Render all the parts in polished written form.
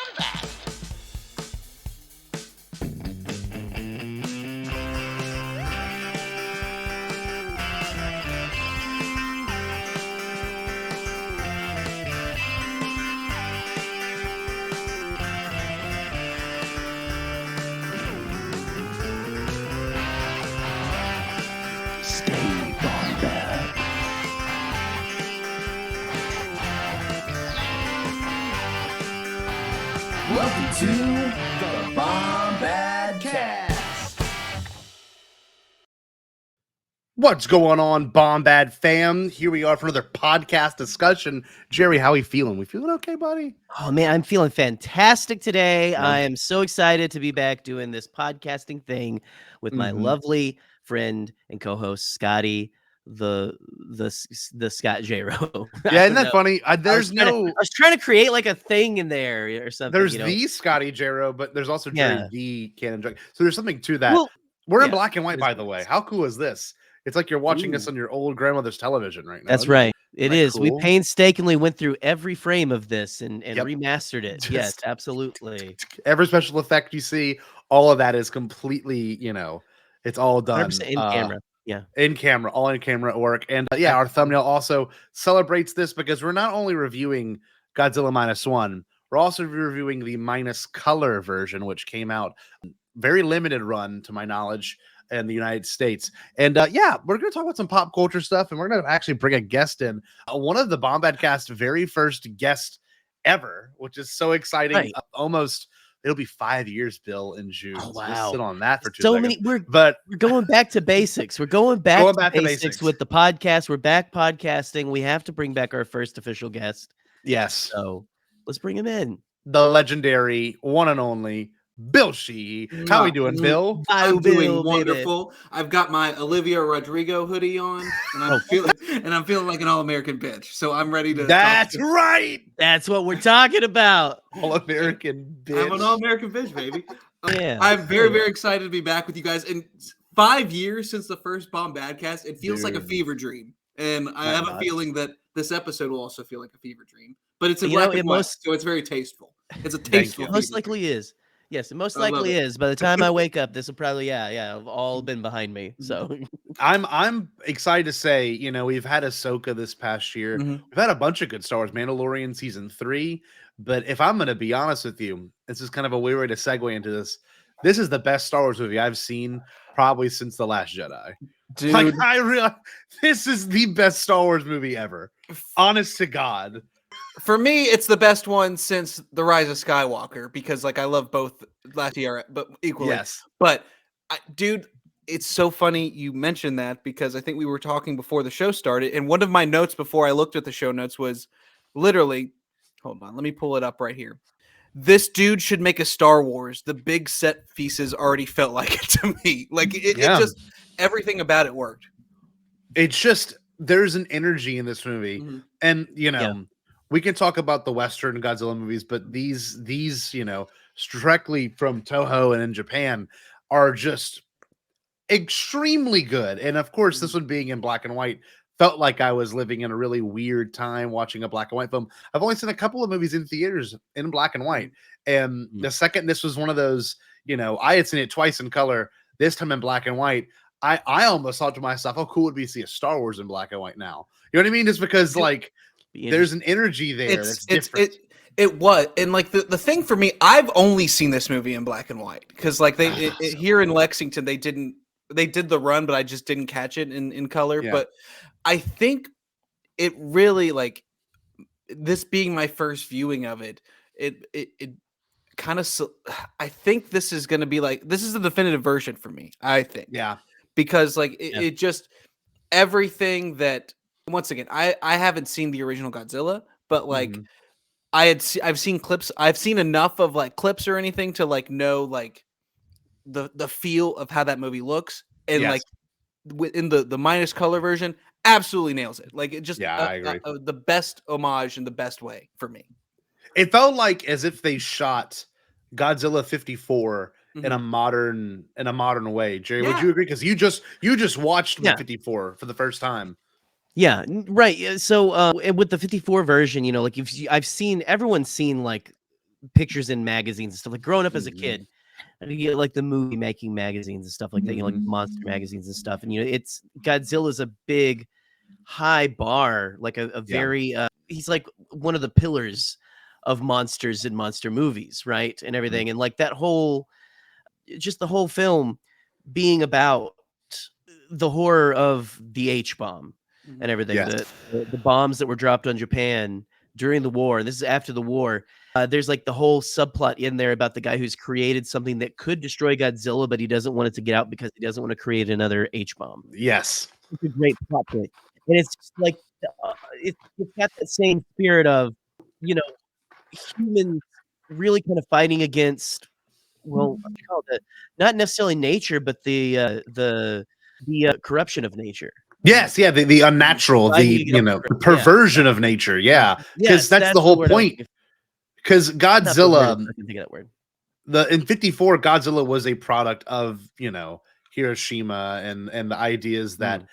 Bombad. Stay Bombad. Welcome to the Bombadcast. What's going on, Bombad fam? Here we are for another podcast discussion. Jerry, how are you feeling? We feeling okay, buddy? Oh man, I'm feeling fantastic today. Yeah. I am so excited to be back doing this podcasting thing with my lovely friend and co-host Scotty, the Scott J-Ro. Yeah, isn't that funny? I was trying to create like a thing in there or something. There's the Scotty J-Ro, but there's also Jerry the Cannon Jug. So there's something to that. Well, We're in yeah, black and white, it is by the way. How cool is this? It's like you're watching us on your old grandmother's television right now. That's right. It is. Cool? We painstakingly went through every frame of this and Yep. remastered it. Yes, absolutely. Every special effect you see, all of that is completely, it's all done 100% in camera. Yeah. In camera, all in camera work. And our thumbnail also celebrates this because we're not only reviewing Godzilla -1, we're also reviewing the minus color version, which came out very limited run to my knowledge in the United States. And we're going to talk about some pop culture stuff, and we're going to actually bring a guest in, one of the Bombadcast very first guests ever, which is so exciting. Right. It'll be 5 years, Bill, in June. Oh, So wow. we'll sit on that for 2 seconds. We're But going back to basics. We're going back, to to basics basics. with the podcast. We're back podcasting. We have to bring back our first official guest. yes, So let's bring him in. the legendary one and only Bill Sheehy. How we doing, Bill? I'm Bill, doing baby. wonderful. I've got my Olivia Rodrigo hoodie on, and I'm feeling like an all-American bitch. So I'm ready to. That's right. That's what we're talking about. All American bitch. I'm an all-American bitch, baby. Yeah. I'm very, very excited to be back with you guys. In 5 years since the first Bombadcast, it feels like a Dude. fever dream, and I have a feeling that this episode will also feel like a fever dream. But it's in You know, black and it white, most- so it's very tasteful. It's a you. tasteful. Most fever likely is. Yes, it most I love likely it. is. By the time I wake up, this will probably have all been behind me. So I'm excited to say, we've had Ahsoka this past year. Mhm. We've had a bunch of good Star Wars, Mandalorian season 3. But if I'm going to be honest with you, this is kind of a weird way to segue into this. This is the best Star Wars movie I've seen probably since The Last Jedi. Dude, Like, I realize this is the best Star Wars movie ever. Honest to God. for me, it's the best one since The Rise of Skywalker because, like, I love both Last Year, but equally. Yes. But, dude, it's so funny you mentioned that because I think we were talking before the show started, and one of my notes before I looked at the show notes was literally, hold on, let me pull it up right here. This dude should make a Star Wars. The big set pieces already felt like it to me. Like, it just, everything about it worked. It's just, there's an energy in this movie. Mhm. And, we can talk about the Western Godzilla movies, but these, directly from Toho and in Japan are just extremely good. And of course, this one being in black and white felt like I was living in a really weird time watching a black and white film. I've only seen a couple of movies in theaters in black and white. And the second this was one of those, I had seen it twice in color, this time in black and white. I almost thought to myself, how cool would it be to see a Star Wars in black and white now? You know what I mean? Just because like there's an energy there that's different. It was, and like the thing for me, I've only seen this movie in black and white because like here in Lexington they did the run, but I just didn't catch it in color. Yeah. But I think it really, like, this being my first viewing of it kind of, I think this is going to be like, this is the definitive version for me, I think. Yeah. Because like it just, everything that, once again, I haven't seen the original Godzilla, but like I've seen clips, I've seen enough of like clips or anything to like know like the feel of how that movie looks, and like within the minus color version absolutely nails it. Like it just I agree. The best homage in the best way for me. It felt like as if they shot Godzilla 54 in a modern way. Jerry, would you agree? Because you just watched 54 for the first time. Yeah, right. So and with the 54 version, like everyone's seen like pictures in magazines and stuff. Like growing up as a kid, you get like the movie making magazines and stuff like that, like monster magazines and stuff. And it's Godzilla's a big, high bar, like a very he's like one of the pillars of monsters in monster movies, right? And everything. And like that whole the whole film being about the horror of the H-bomb and everything. Yes. The bombs that were dropped on Japan during the war. And this is after the war. There's like the whole subplot in there about the guy who's created something that could destroy Godzilla, but he doesn't want it to get out because he doesn't want to create another H-bomb. Yes. It's a great plot point. And it's just like, it's got that same spirit of, humans really kind of fighting against, not necessarily nature, but the corruption of nature. Yes, the unnatural, the perversion of nature. Yeah, because that's the whole point. Because Godzilla, I can think of that word. In '54, Godzilla was a product of Hiroshima and the ideas that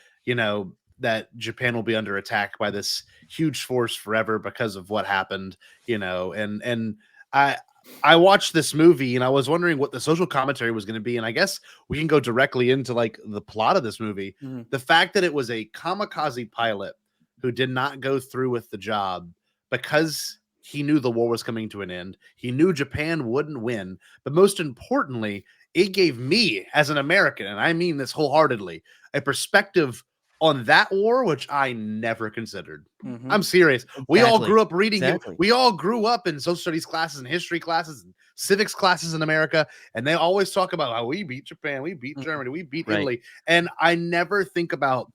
that Japan will be under attack by this huge force forever because of what happened. And I watched this movie and I was wondering what the social commentary was going to be. And I guess we can go directly into like the plot of this movie. The fact that it was a kamikaze pilot who did not go through with the job because he knew the war was coming to an end. He knew Japan wouldn't win. But most importantly, it gave me as an American, and I mean this wholeheartedly, a perspective on that war, which I never considered. I'm serious. Exactly. We all grew up reading it. We all grew up in social studies classes and history classes and civics classes in America. And they always talk about how we beat Japan, we beat Germany, we beat Italy. And I never think about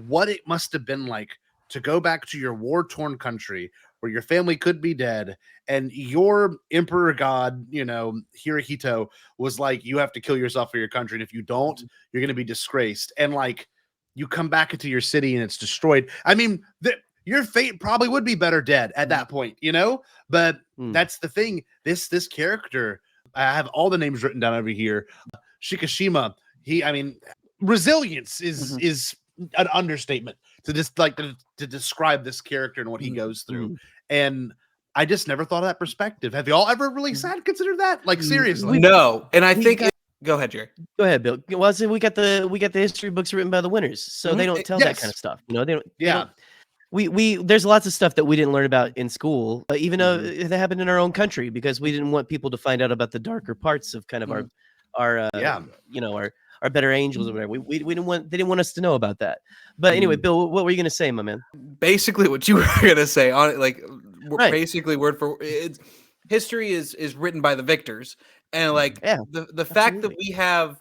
what it must have been like to go back to your war-torn country where your family could be dead and your emperor god, Hirohito was like, you have to kill yourself for your country. And if you don't, you're going to be disgraced. And like, you come back into your city and it's destroyed. I mean, your fate probably would be better dead at that point, But that's the thing. This character, I have all the names written down over here. Shikishima. Resilience is an understatement to just like to describe this character and what he goes through. And I just never thought of that perspective. Have y'all ever really considered that? Like seriously? No. And I think. Go ahead, Jerry. Go ahead, Bill. Well, so we got the history books written by the winners, so they don't tell that kind of stuff. They don't. Yeah. We there's lots of stuff that we didn't learn about in school, even though it happened in our own country, because we didn't want people to find out about the darker parts of kind of our better angels or whatever. We didn't want they didn't want us to know about that. But anyway, Bill, what were you going to say, my man? Basically, what you were going to say on it, like basically word for history is written by the victors. And like the fact that we have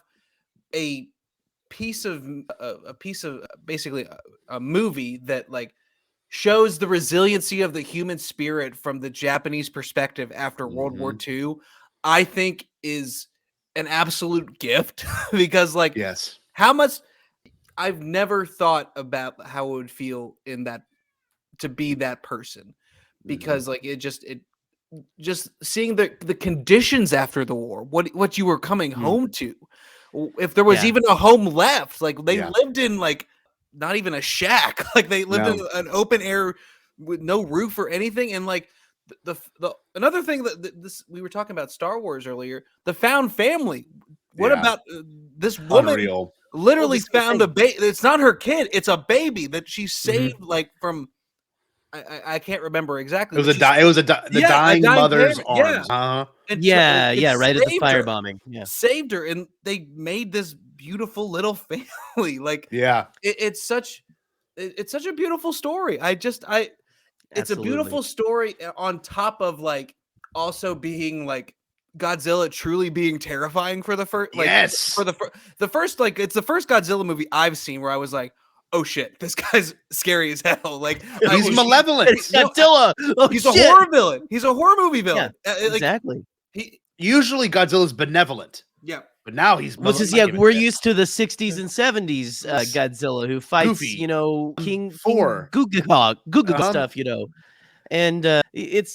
a piece of basically a movie that like shows the resiliency of the human spirit from the Japanese perspective after World War II, I think is an absolute gift because like how much I've never thought about how it would feel in that to be that person because like it just seeing the conditions after the war, what you were coming home to, if there was even a home left, like they lived in like not even a shack, like they lived in an open air with no roof or anything. And like the another thing that this we were talking about Star Wars earlier, the found family. What about this woman? Unreal. Literally found a baby. It's not her kid. It's a baby that she saved like from. I can't remember exactly. It was the dying mother's arms. Right at the firebombing. Saved her, and they made this beautiful little family. Like, it's such a beautiful story. It's a beautiful story on top of like also being like Godzilla truly being terrifying for the first. Like, for the first like it's the first Godzilla movie I've seen where I was like, oh shit, this guy's scary as hell. Like he's malevolent. It's Godzilla. He's a horror villain. He's a horror movie villain. Exactly. Usually Godzilla's benevolent. Yeah. But now he's we're used to the 60s and 70s Godzilla who fights, King Gugagog stuff, And it's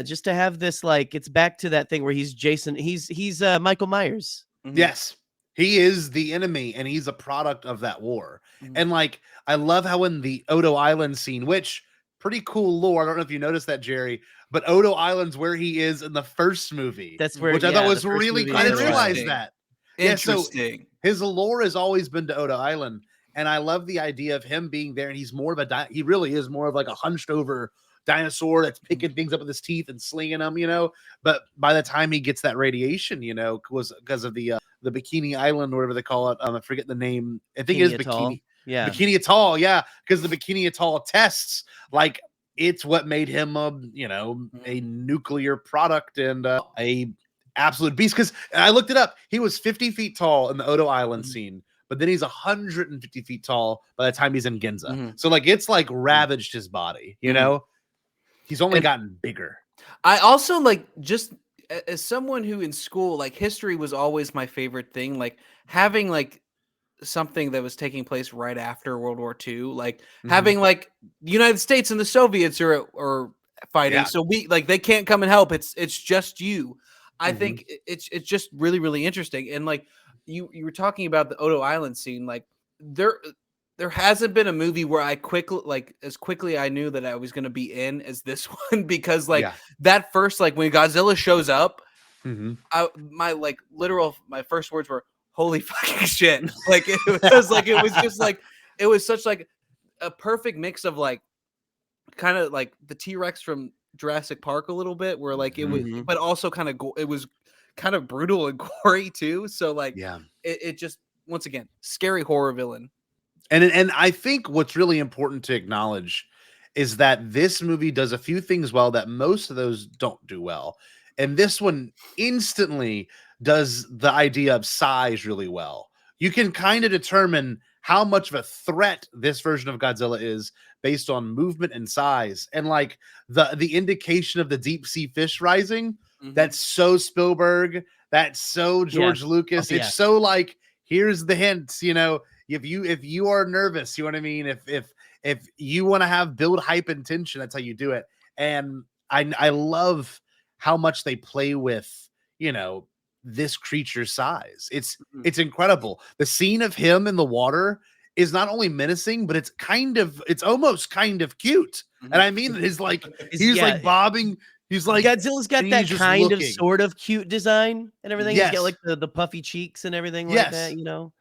just to have this like it's back to that thing where he's Jason, he's Michael Myers. Yes. He is the enemy, and he's a product of that war. And like, I love how in the Odo Island scene, which pretty cool lore. I don't know if you noticed that, Jerry, but Odo Island's where he is in the first movie. That's where, which I thought the was first really movie cool. I is didn't where- realize that. Yeah, so Interesting. his lore has always been to Odo Island, and I love the idea of him being there. And he's more of he really is more of like a hunched over dinosaur that's picking things up with his teeth and slinging them, you know. But by the time he gets that radiation, you know, was because of the Bikini Island or whatever they call it. I forget the name. I think it is Atoll. Bikini. Yeah. Bikini Atoll, yeah, because the Bikini Atoll tests, like, it's what made him a nuclear product and a absolute beast. Because I looked it up, he was 50 feet tall in the Odo Island scene, but then he's 150 feet tall by the time he's in Ginza. So like it's like ravaged his body, you know. He's only gotten bigger. I also like, just as someone who in school, like, history was always my favorite thing. Like, having like something that was taking place right after World War II, like having like the United States and the Soviets are fighting, Yeah. so they can't come and help. It's just you. I think it's just really, really interesting. And like you were talking about the Odo Island scene, like there hasn't been a movie where I as quickly I knew that I was going to be in as this one, because like that first, like when Godzilla shows up, my first words were, holy fucking shit. Like it was such like a perfect mix of like kind of like the T-Rex from Jurassic Park a little bit, where like it was, but also kind of it was kind of brutal and gory too. So like it just, once again, scary horror villain. And I think what's really important to acknowledge is that this movie does a few things well that most of those don't do well. And this one instantly does the idea of size really well. You can kind of determine how much of a threat this version of Godzilla is based on movement and size. And like the indication of the deep sea fish rising, that's so Spielberg, that's so George Lucas. It's so like, here's the hints, you know. If you are nervous, you know what I mean? If you want to build hype and tension, that's how you do it. And I love how much they play with, you know, this creature's size. It's incredible. The scene of him in the water is not only menacing, but it's almost kind of cute. And I mean, he's like bobbing. He's like, Godzilla's got that kind of sort of cute design and everything. He's got like the puffy cheeks and everything like that, you know.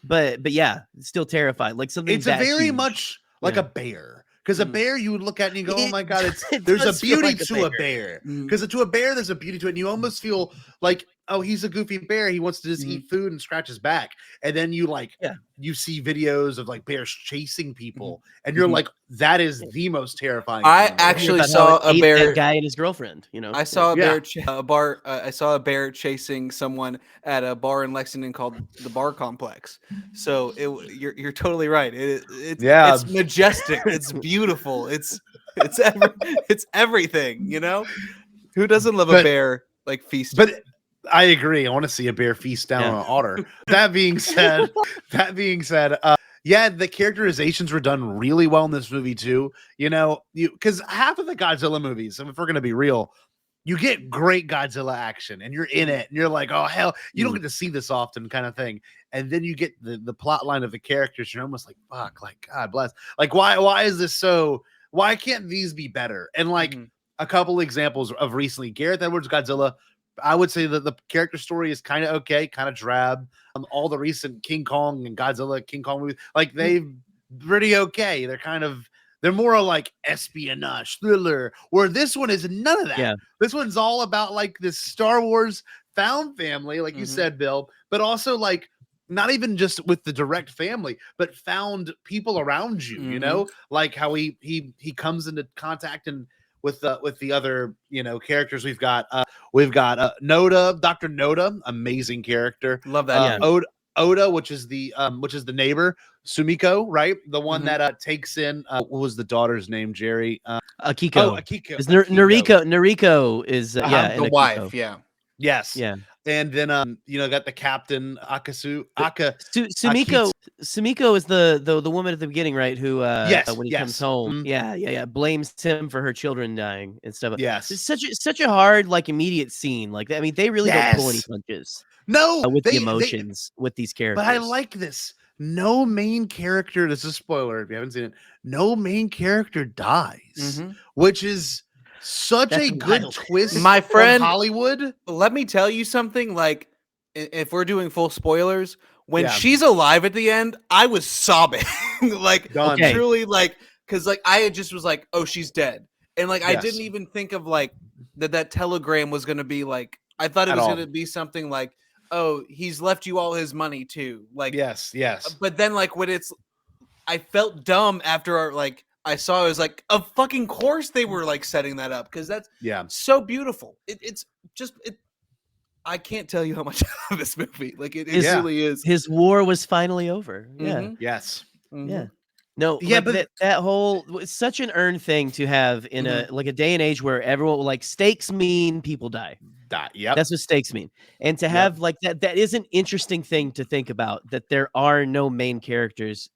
But yeah, it's still terrifying. Like something. It's a very much like a bear. Because a bear, you would look at and you go, "Oh my god, there's a beauty to a bear." Because to a bear, there's a beauty to it, and you almost feel like, "Oh, he's a goofy bear. He wants to just eat food and scratch his back." And then you you see videos of like bears chasing people, and you're like, "That is the most terrifying." I actually saw a bear, that guy and his girlfriend. You know, I saw a bear, I saw a bear chasing someone at a bar in Lexington called the Bar Complex. So you're totally right. It's majestic. It's beautiful. It's everything. You know, who doesn't love a bear like feasting? But I agree. I want to see a bear feast down on an otter. That being said, the characterizations were done really well in this movie too. You know, because half of the Godzilla movies, if we're going to be real, you get great Godzilla action and you're in it and you're like, oh hell, you don't get to see this often, kind of thing. And then you get the plot line of the characters. You're almost like, fuck, like God bless. Like why is this so? Why can't these be better? And like a couple examples of recently, Gareth Edwards' Godzilla. I would say that the character story is kind of okay, kind of drab. All the recent King Kong and Godzilla, King Kong movies, like they've pretty okay. They're more like espionage thriller, where this one is none of that. Yeah. This one's all about like this Star Wars found family, like you said, Bill, but also like not even just with the direct family, but found people around you, you know, like how he comes into contact and with the other, you know, characters. We've got Noda, Dr. Noda, amazing character. Love that. Oda, which is the neighbor, Sumiko, right? The one that takes in what was the daughter's name, Jerry? Akiko. Akiko. Is Noriko is the wife, Yes. Yeah. And then you know, got the captain Sumiko is the woman at the beginning, right? Who when he comes home, blames him for her children dying and stuff. Yes. It's such a hard, like, immediate scene. Like, I mean, they really don't pull any punches. No, With the emotions with these characters. But I like this no main character, this is a spoiler if you haven't seen it, no main character dies, Mhm. which is such That's a good wild. twist My from friend- Hollywood. Let me tell you something. Like, if we're doing full spoilers, when Yeah. she's alive at the end, I was sobbing. Like, Done. Okay. truly, like, because like I just was like, oh, she's dead, and like I Yes. didn't even think of like that telegram was gonna be like. I thought it At was all. gonna be something like, oh, he's left you all his money too. Like, Yes, yes. but then like when it's, I felt dumb after like I saw it was like, of fucking course they were like setting that up because that's Yeah. so beautiful. It's just it. I can't tell you how much I love this movie. Like it Yeah. really is. His war was finally over. Yeah. Mhm, Yes. mhm. Yeah. No, Yeah, like but- that whole it's such an earned thing to have in a like a day and age where everyone like stakes mean people die. Yep. That's what stakes mean. And to have like that is an interesting thing to think about, that there are no main characters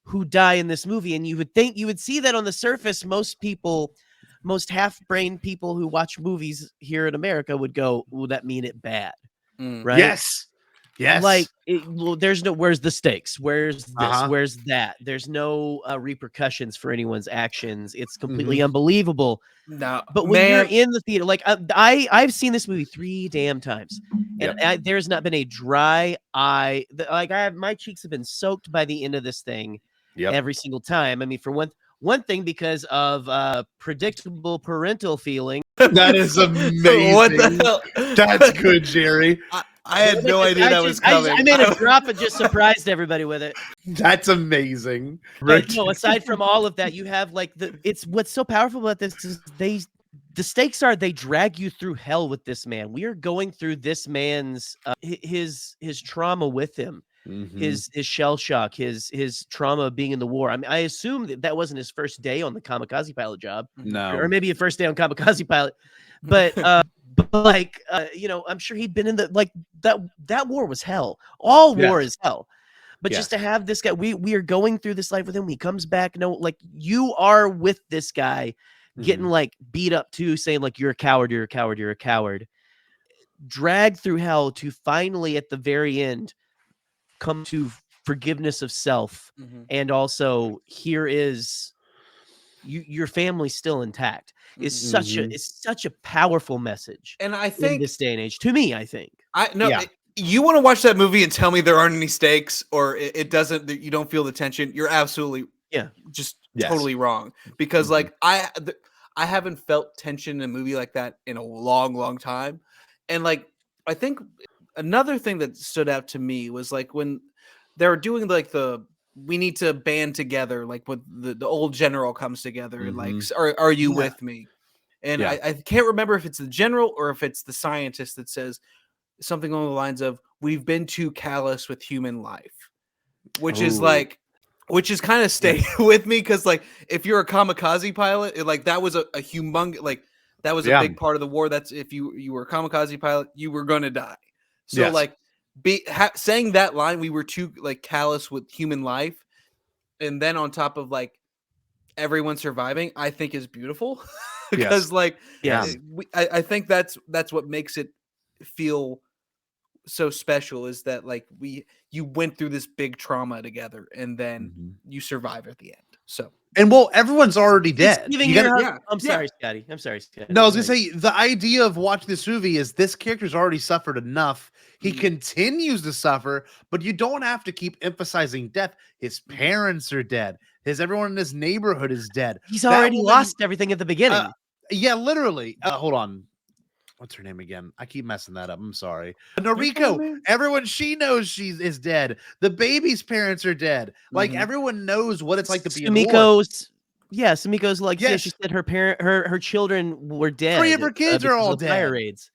who die in this movie. And you would think you would see that on the surface. Most people, most half-brained people who watch movies here in America would go, "Will that mean it bad?" Mm. Right? Yes. Yes. Like well, there's no where's the stakes, where's this, Uh-huh. where's that, there's no repercussions for anyone's actions. It's completely unbelievable. No, But when you're in the theater, like I've seen this movie 3 damn times, and there's not been a dry eye. Like my cheeks have been soaked by the end of this thing every single time. I mean, for one thing, because of predictable parental feeling. That is amazing. What the hell? That's good, Jerry. I had no idea that was coming. I made a drop and just surprised everybody with it. That's amazing. But no, aside from all of that, you have like it's what's so powerful about this is the stakes are they drag you through hell with this man. We are going through this man's his trauma with him, his shell shock, his trauma of being in the war. I mean, I assume that wasn't his first day on the kamikaze pilot job, No. or maybe a first day on kamikaze pilot, but like you know, I'm sure he'd been in the like that war was hell. All war is hell. But just to have this guy, we are going through this life with him. He comes back. No, like you are with this guy, getting like beat up too, saying like you're a coward, you're a coward, you're a coward. Dragged through hell to finally at the very end come to forgiveness of self, and also here is your family's still intact. Is such a powerful message, and I think in this day and age, to me, I think you want to watch that movie and tell me there aren't any stakes, or it doesn't, you don't feel the tension, you're absolutely just totally wrong, because like I haven't felt tension in a movie like that in a long time. And like I think another thing that stood out to me was like when they were doing like we need to band together, like when the old general comes together and like, are you with me? And I can't remember if it's the general or if it's the scientist that says something along the lines of, we've been too callous with human life, which is kind of stayed with me. Cause like, if you're a kamikaze pilot, like that was a humongous, like that was a big part of the war. That's if you were a kamikaze pilot, you were going to die. So like saying that line, we were too like callous with human life. And then on top of like everyone surviving, I think is beautiful because I think that's what makes it feel so special, is that like you went through this big trauma together and then you survive at the end. So everyone's already dead. I'm sorry, Scotty. No, I was gonna say the idea of watching this movie is this character's already suffered enough. He continues to suffer, but you don't have to keep emphasizing death. His parents are dead. Everyone in his neighborhood is dead. He's already lost everything at the beginning. Yeah, literally. Hold on. What's her name again? I keep messing that up. I'm sorry. Noriko. Everyone she knows is dead. The baby's parents are dead. Like everyone knows what it's like to be in war. Sumiko's like she said her children were dead. 3 of her kids are all dead. Fire raids.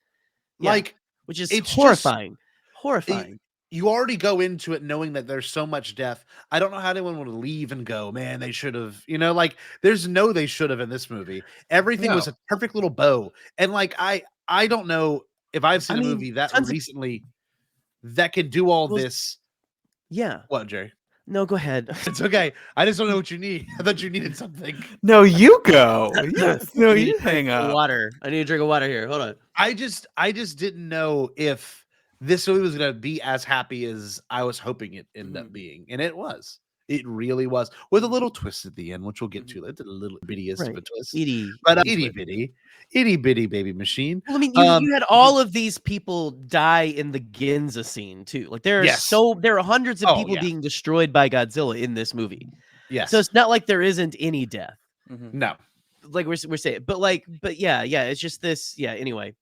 Like, which is horrifying. Horrifying. You already go into it knowing that there's so much death. I don't know how anyone would leave and go, man, they should have, like there's no they should have in this movie. Everything was a perfect little bow. And like I don't know if I've seen a movie that recently that can do all this. Yeah. What, Jerry? No, go ahead. It's okay. I just don't know what you need. I thought you needed something. No, you go. No, you hang up. Water. I need a drink of water here. Hold on. I just didn't know if this movie was going to be as happy as I was hoping it ended up being, and it was. It really was, with a little twist at the end, which we'll get to. It's a little bittiest of a twist, but itty bitty baby machine. Well, I mean, you had all of these people die in the Ginza scene too. Like there are hundreds of people being destroyed by Godzilla in this movie. Yes, so it's not like there isn't any death. No, like we're saying, but yeah, it's just this. Yeah. Anyway,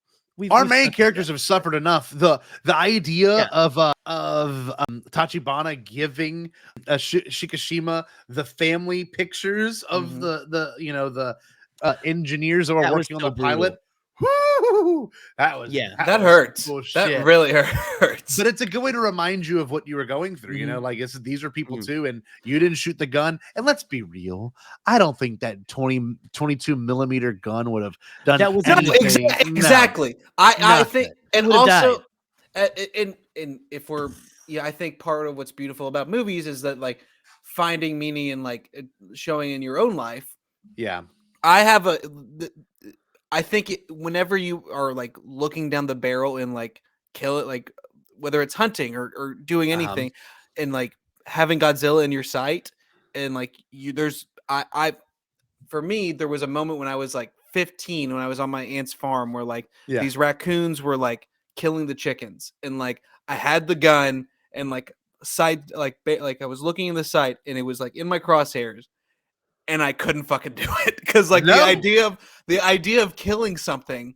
our main characters have suffered enough. The idea of Tachibana giving Shikishima the family pictures of the engineers that were working on the pilot. Woo! That hurts. That really hurts. But it's a good way to remind you of what you were going through. You know, like these are people too, and you didn't shoot the gun. And let's be real, I don't think that 22 millimeter gun would have done that. Was anything. Exactly. I think, and also, and if we're, I think part of what's beautiful about movies is that like finding meaning in like showing in your own life. Yeah, I think whenever you are like looking down the barrel and like kill it, like whether it's hunting or doing anything, and like having Godzilla in your sight, and like for me, there was a moment when I was like 15 when I was on my aunt's farm where like these raccoons were like killing the chickens, and like I had the gun and like I was looking in the sight and it was like in my crosshairs. And I couldn't fucking do it because, like, the idea of killing something,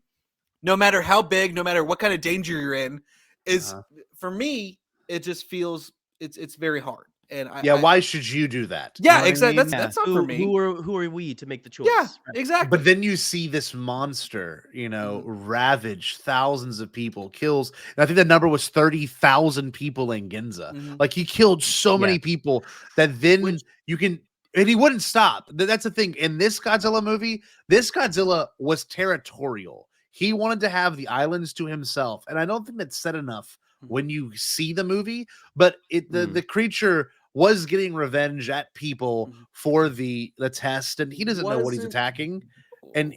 no matter how big, no matter what kind of danger you're in, is for me. It just feels it's very hard. And why should you do that? Yeah, exactly. I mean? That's not for me. Who are we to make the choice? Yeah, exactly. But then you see this monster, ravage thousands of people, kills. And I think the number was 30,000 people in Ginza. Like he killed so many people that then you can. And he wouldn't stop. That's the thing. In this Godzilla movie, this Godzilla was territorial. He wanted to have the islands to himself. And I don't think that's said enough when you see the movie. But the creature was getting revenge at people for the test. And he doesn't know what he's attacking. And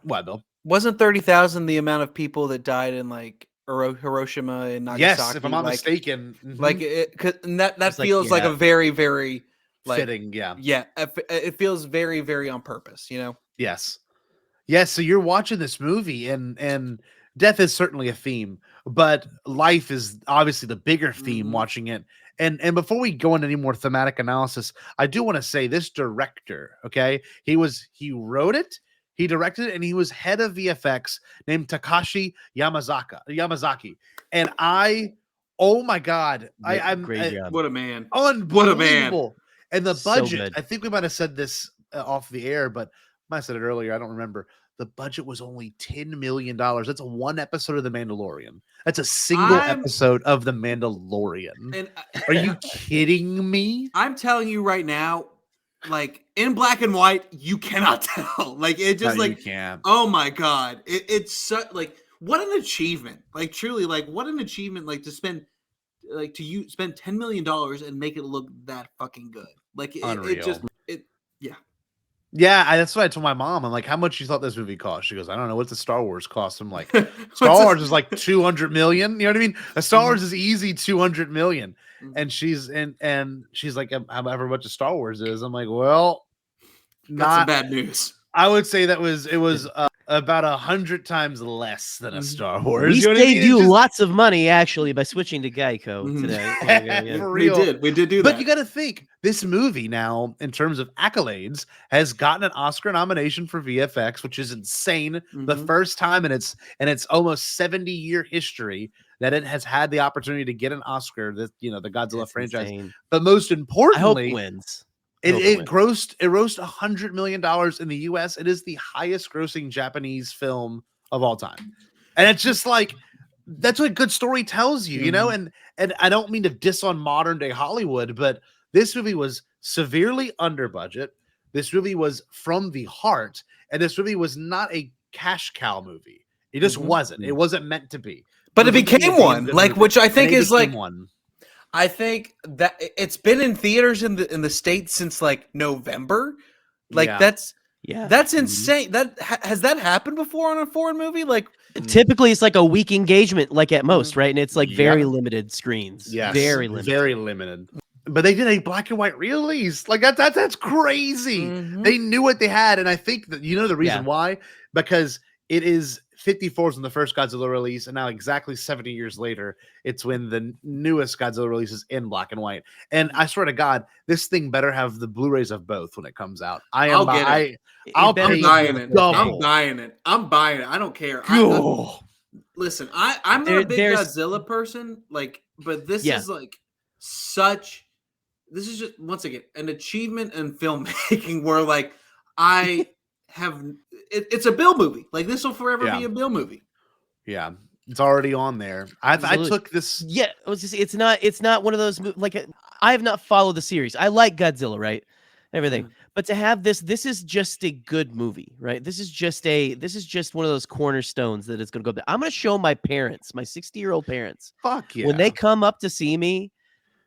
what, Bill? Wasn't 30,000 the amount of people that died in like Hiroshima and Nagasaki? Yes, if I'm not mistaken. Like that feels like a very, very... fitting, it feels very, very on purpose, Yes. So you're watching this movie, and death is certainly a theme, but life is obviously the bigger theme. Watching it, and before we go into any more thematic analysis, I do want to say this director, okay, he wrote it, he directed it, and he was head of VFX named Takashi Yamazaki, and oh my god, great job. What a man, unbelievable. What a man. And the budget, I think we might have said this off the air, but I might have said it earlier. I don't remember. The budget was only $10 million. That's one episode of The Mandalorian. That's a single episode of The Mandalorian. And are you kidding me? I'm telling you right now, like in black and white, you cannot tell. Like it just you can't. Oh my god, it's so, like what an achievement. Like truly, like what an achievement. Like to spend. Like spend $10 million and make it look that fucking good. Like that's what I told my mom. I'm like, how much you thought this movie cost? She goes, I don't know. What's the Star Wars cost? I'm like, Star Wars is like 200 million. You know what I mean? A Star Wars is easy 200 million. And she's like, however much a Star Wars is. I'm like, well, that's some bad news. I would say it was about 100 times less than a Star Wars. We saved you lots of money actually by switching to Geico today. For real. We did do that. But you got to think this movie now, in terms of accolades, has gotten an Oscar nomination for VFX, which is insane. The first time in its almost 70-year history that it has had the opportunity to get an Oscar. The Godzilla franchise. Insane. But most importantly, I hope it wins. It grossed $100 million in the US. It is the highest grossing Japanese film of all time. And it's just like, that's what good story tells you, and I don't mean to diss on modern day Hollywood, but this movie was severely under budget. This movie was from the heart, and this movie was not a cash cow movie. It just wasn't. It wasn't meant to be. But it became one, which I think is like one. I think that it's been in theaters in the States since like November. Like that's insane. That has that happened before on a foreign movie? Like Typically, it's like a week engagement, like at most, right? And it's like very Yep. limited screens. Yes, Very limited. very limited. But they did a black and white release. Like that's crazy. They knew what they had, and I think that the reason why, because it is 54s in the first Godzilla release, and now exactly 70 years later, it's when the newest Godzilla release is in black and white. And I swear to God, this thing better have the Blu-rays of both when it comes out. I'll get it. I'll better pay look buying it. double. I'm buying it. I'm buying it. I don't care. Listen, I'm not a big Godzilla person, but this is this is just once again an achievement in filmmaking where I have it's a Bill movie. Like this will forever be a Bill movie. Yeah, it's already on there. I took this. Yeah, I was just, it's not one of those I have not followed the series. I like Godzilla, right? Everything. But to have this is just a good movie, right? This is just one of those cornerstones that is going to go. I'm going to show my parents, my 60-year-old parents. Fuck yeah. When they come up to see me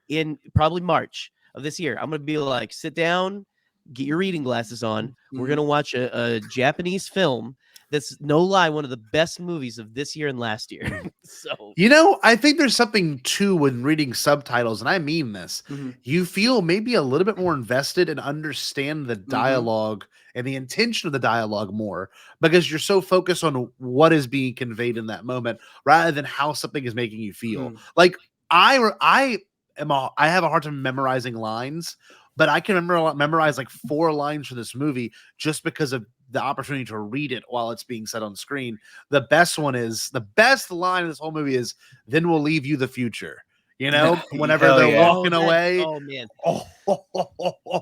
in probably March of this year, I'm going to be like, sit down, get your reading glasses on. We're going to watch a Japanese film that's, no lie, one of the best movies of this year and last year. So I think there's something too when reading subtitles, and I mean this. You feel maybe a little bit more invested and understand the dialogue and the intention of the dialogue more, because you're so focused on what is being conveyed in that moment rather than how something is making you feel. Like I have a hard time memorizing lines, but I can memorize like 4 lines for this movie just because of the opportunity to read it while it's being said on screen. The best line in this whole movie is, "Then we'll leave you the future." Whenever they're walking away. Oh man.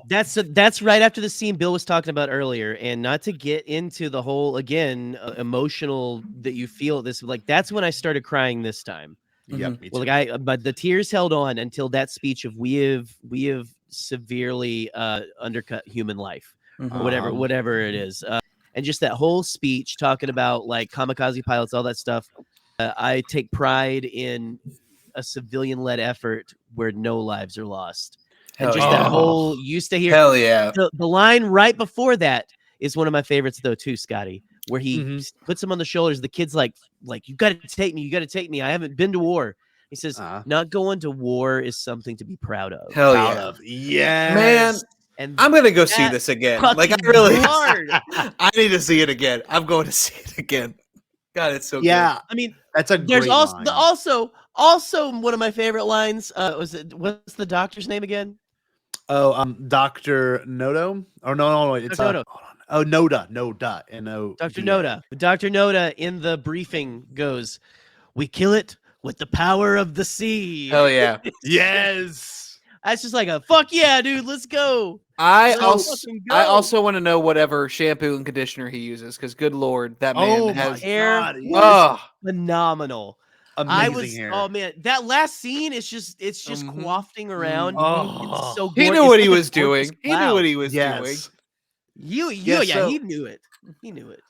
That's right after the scene Bill was talking about earlier, and not to get into the whole emotional that you feel this, that's when I started crying this time. Yep. Me too. Well, but the tears held on until that speech of we have severely undercut human life, or whatever it is, and just that whole speech talking about kamikaze pilots, all that stuff. I take pride in a civilian-led effort where no lives are lost, and that whole "you stay here." Hell yeah! The line right before that is one of my favorites though too, Scotty, where he puts him on the shoulders. The kid's like you got to take me. I haven't been to war. He says, not going to war is something to be proud of. Hell yeah. Yes. Man, and I'm going to go see this again. I need to see it again. I'm going to see it again. God, it's so good. I mean, that's a there's great line. also one of my favorite lines. What's the doctor's name again? Dr. Nodo? Or no, it's Noda. Oh, Noda. N-O. Dr. Noda. Dr. Noda in the briefing goes, "We kill it with the power of the sea." Hell yeah. Yes. That's just like a fuck yeah, dude. Let's go. I also want to know whatever shampoo and conditioner he uses, because good Lord, that man has hair. Phenomenal. Amazing hair. Oh man, that last scene is just wafting around. It's so he knew what he was doing. He knew what he was doing. He knew it. He knew it.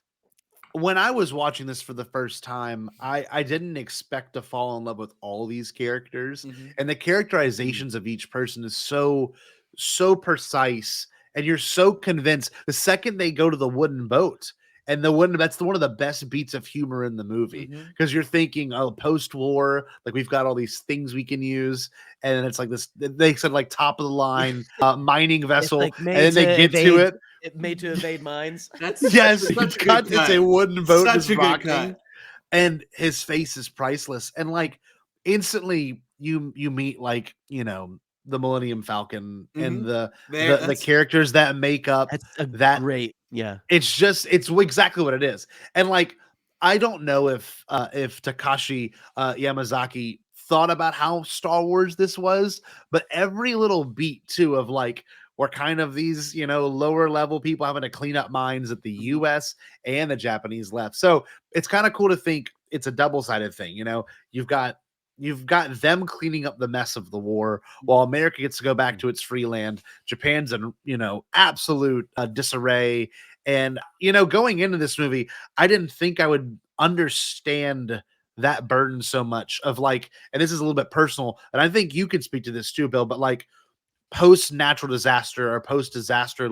When I was watching this for the first time, I didn't expect to fall in love with all these characters, and the characterizations of each person is so precise, and you're so convinced the second they go to the wooden boat. And that's one of the best beats of humor in the movie, because you're thinking, post-war, we've got all these things we can use, and it's like this. They said top of the line mining vessel, and then they get to it. Made to evade mines. It's a wooden boat is rocking, and his face is priceless. And instantly, you meet the Millennium Falcon and the characters that make up that great. Yeah, it's exactly what it is. And I don't know if Takashi Yamazaki thought about how Star Wars this was, but every little beat too of we're kind of these lower level people having to clean up mines that the US and the Japanese left. So it's kind of cool to think it's a double-sided thing. You've got them cleaning up the mess of the war while America gets to go back to its free land. Japan's in, absolute disarray. And, going into this movie, I didn't think I would understand that burden so much of and this is a little bit personal, and I think you could speak to this too, Bill, but post natural disaster or post disaster,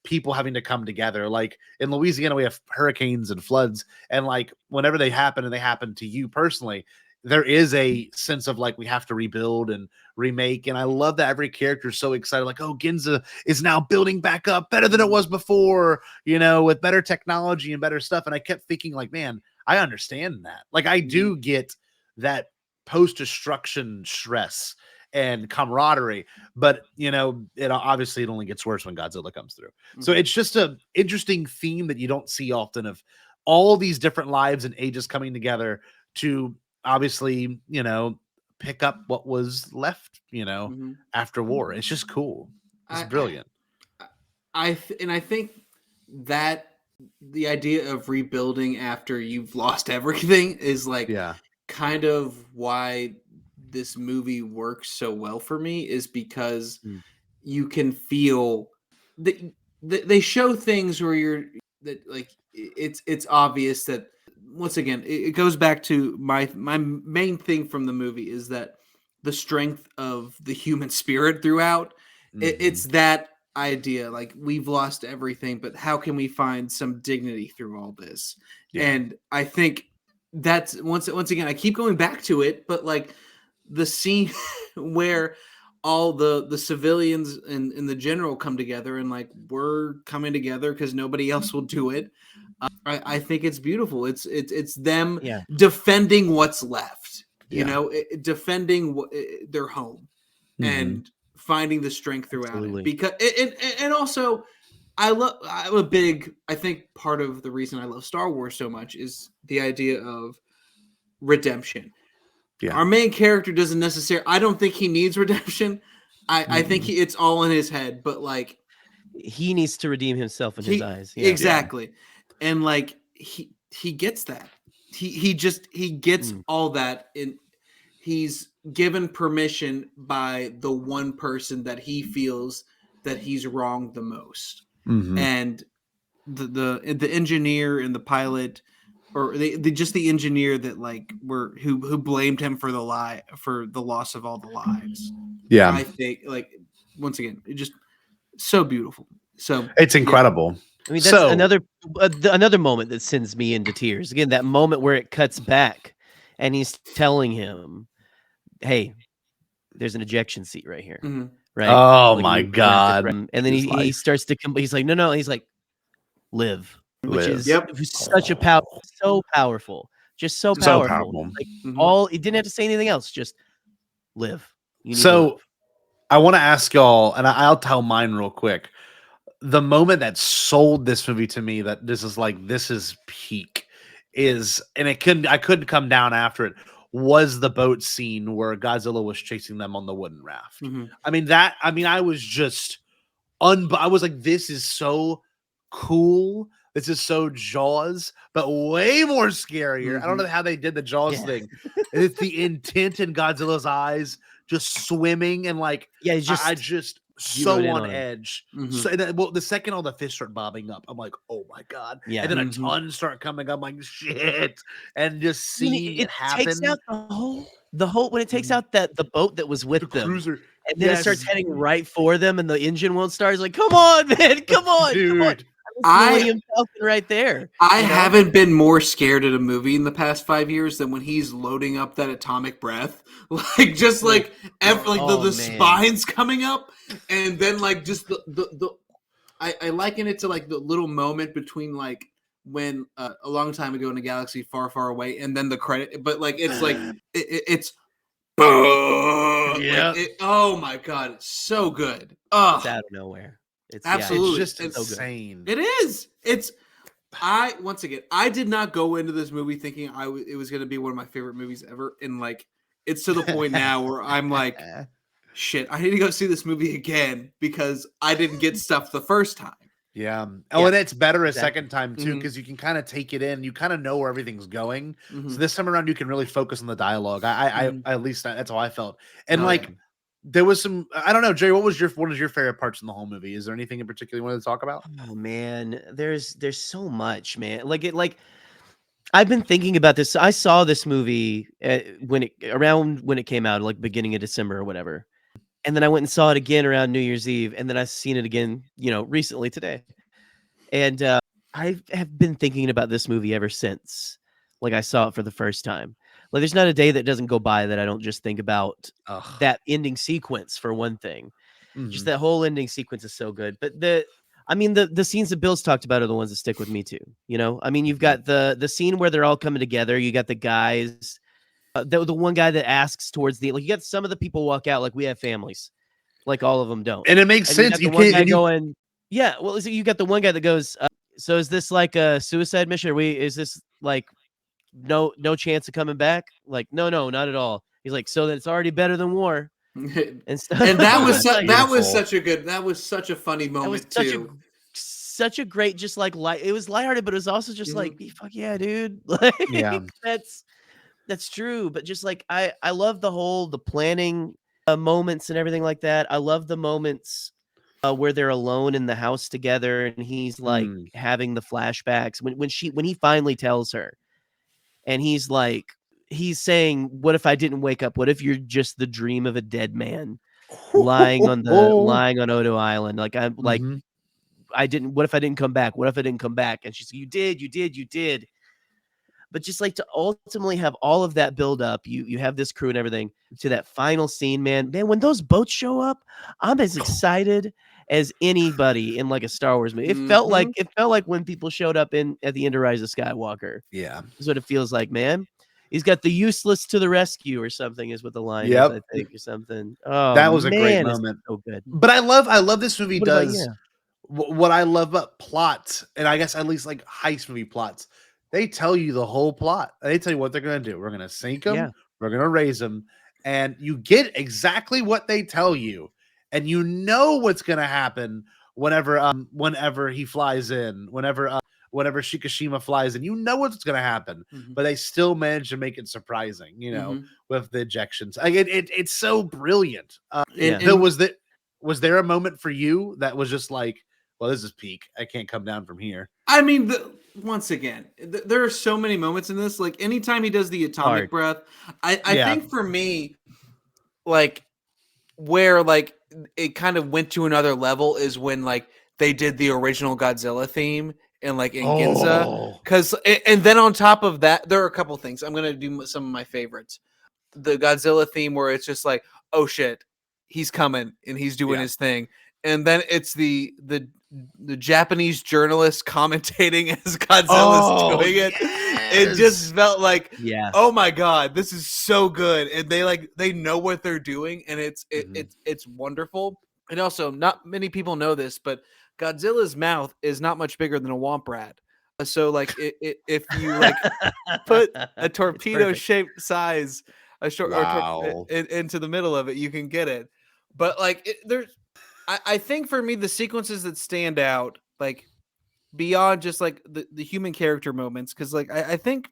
people having to come together. Like in Louisiana, we have hurricanes and floods, and like whenever they happen and they happen to you personally, there is a sense of like we have to rebuild and remake. And I love that every character is so excited, like, oh, Ginza is now building back up better than it was before, you know, with better technology and better stuff. And I kept thinking, like, man, I understand that. Like, I do get that post-destruction stress and camaraderie, but you know, it obviously it only gets worse when Godzilla comes through. So it's just a interesting theme that you don't see often, of all these different lives and ages coming together to obviously, you know, pick up what was left, you know, after war. It's just cool. It's brilliant. I think that the idea of rebuilding after you've lost everything is like kind of why this movie works so well for me, is because you can feel they show things where you're that like it's obvious that, once again, it goes back to my main thing from the movie is that the strength of the human spirit throughout. It's that idea, like, we've lost everything, but how can we find some dignity through all this? And I think that's once again, I keep going back to it, but like the scene where all the civilians and the general come together and like, we're coming together because nobody else will do it. I think it's beautiful. It's them defending what's left, you know, defending their home and finding the strength throughout it. Because and also, I'm a big, I think part of the reason I love Star Wars so much is the idea of redemption. Our main character doesn't necessarily, I don't think he needs redemption. I think it's all in his head, but like, he needs to redeem himself in his eyes. Exactly. And like he gets that. He gets all that, and he's given permission by the one person that he feels that he's wronged the most. And the engineer and the pilot, or just the engineer that like who blamed him for the loss of all the lives. I think, like, once again, it just so beautiful. So it's incredible. I mean, that's another moment that sends me into tears. Again, that moment where it cuts back and he's telling him, hey, there's an ejection seat right here. Right. Oh like, my God. And then he starts to come, he's like, no. He's like, live. Which is such a so powerful. Just so powerful. Like, it didn't have to say anything else. Just live. You need to live. I want to ask y'all, and I'll tell mine real quick. The moment that sold this movie to me, that this is peak, is, and I couldn't come down after it, was the boat scene where Godzilla was chasing them on the wooden raft. I was just I was like, this is so cool. This is so Jaws, but way more scarier. I don't know how they did the Jaws thing. It's the intent in Godzilla's eyes, just swimming, and like, I just so on edge. So, and then, the second all the fish start bobbing up, I'm like, oh my God. And then a ton start coming up, I'm like, shit. And just seeing it happen. Takes out the whole when it takes out the boat that was with them. Cruiser. And then it starts heading right for them, and the engine won't start. It's like, come on, man, come on, dude. Come on. William Falcon right there. I haven't been more scared at a movie in the past 5 years than when he's loading up that atomic breath, like just like the spines coming up, and then like just I liken it to like the little moment between like when a long time ago in a galaxy far, far away, and then the credit, but like it's like it's. Oh my God, it's so good. It's out of nowhere. It's absolutely, it's just insane. It is. Once again, I did not go into this movie thinking it was going to be one of my favorite movies ever, and like, it's to the point now where I'm like, shit, I need to go see this movie again because I didn't get stuff the first time. And it's better a second time too, because you can kind of take it in. You kind of know where everything's going. So this time around, you can really focus on the dialogue. I at least that's how I felt. And there was some, I don't know, Jerry, what was your favorite parts in the whole movie? Is there anything in particular you wanted to talk about? Oh man, there's so much, man. I've been thinking about this. I saw this movie when it came out, like beginning of December or whatever. And then I went and saw it again around New Year's Eve, and then I've seen it again, recently today. And I have been thinking about this movie ever since, like I saw it for the first time. Like, there's not a day that doesn't go by that I don't just think about that ending sequence for one thing. Just that whole ending sequence is so good. But the scenes that Bill's talked about are the ones that stick with me too. You've got the scene where they're all coming together. You got the guys. The one guy that asks towards you got some of the people walk out like we have families, like all of them don't, and it makes sense. You can't going, yeah. Well, you got the one guy that goes, so is this like a suicide mission? Is this like no chance of coming back? Like no, not at all. He's like, so that it's already better than war and stuff. And that was that was such a funny moment too. Such a great, just like it was lighthearted, but it was also just like, fuck yeah, dude. Like, yeah, that's true. But just like I love the planning moments and everything like that. I love the moments where they're alone in the house together and he's like having the flashbacks when he finally tells her, and he's saying, what if I didn't wake up? What if you're just the dream of a dead man lying on Odo Island? Like I'm like, what if I didn't come back? What if I didn't come back? And she's like, you did. But just like to ultimately have all of that build up, you have this crew and everything to that final scene, man, when those boats show up, I'm as excited as anybody in like a Star Wars movie. It felt like when people showed up at the end of Rise of Skywalker. Yeah. That's what it feels like, man. He's got the useless to the rescue or something is what the line is, I think, or something. Oh, that was a great moment. So good. But I love this movie what I love about plots, and I guess at least like heist movie plots. They tell you the whole plot. They tell you what they're going to do. We're going to sink them. Yeah. We're going to raise them. And you get exactly what they tell you. And you know what's going to happen whenever he flies in, whenever Shikishima flies in, you know what's going to happen. But they still manage to make it surprising, with the ejections. Like it's so brilliant. Was there a moment for you that was just like, well, this is peak. I can't come down from here. I mean, once again, there are so many moments in this. Like anytime he does the atomic breath, I think for me, like where like it kind of went to another level is when like they did the original Godzilla theme and like in Ginza. And then on top of that, there are a couple things. I'm gonna do some of my favorites. The Godzilla theme where it's just like, oh shit, he's coming and he's doing his thing. And then it's the Japanese journalist commentating as Godzilla's doing it. Yes. It just felt like, oh my god, this is so good, and they know what they're doing, and it's wonderful. And also, not many people know this, but Godzilla's mouth is not much bigger than a womp rat. So like, if you like put a torpedo-shaped size, into the middle of it, you can get it. But like, I think for me, the sequences that stand out, like beyond just like the human character moments, because like I think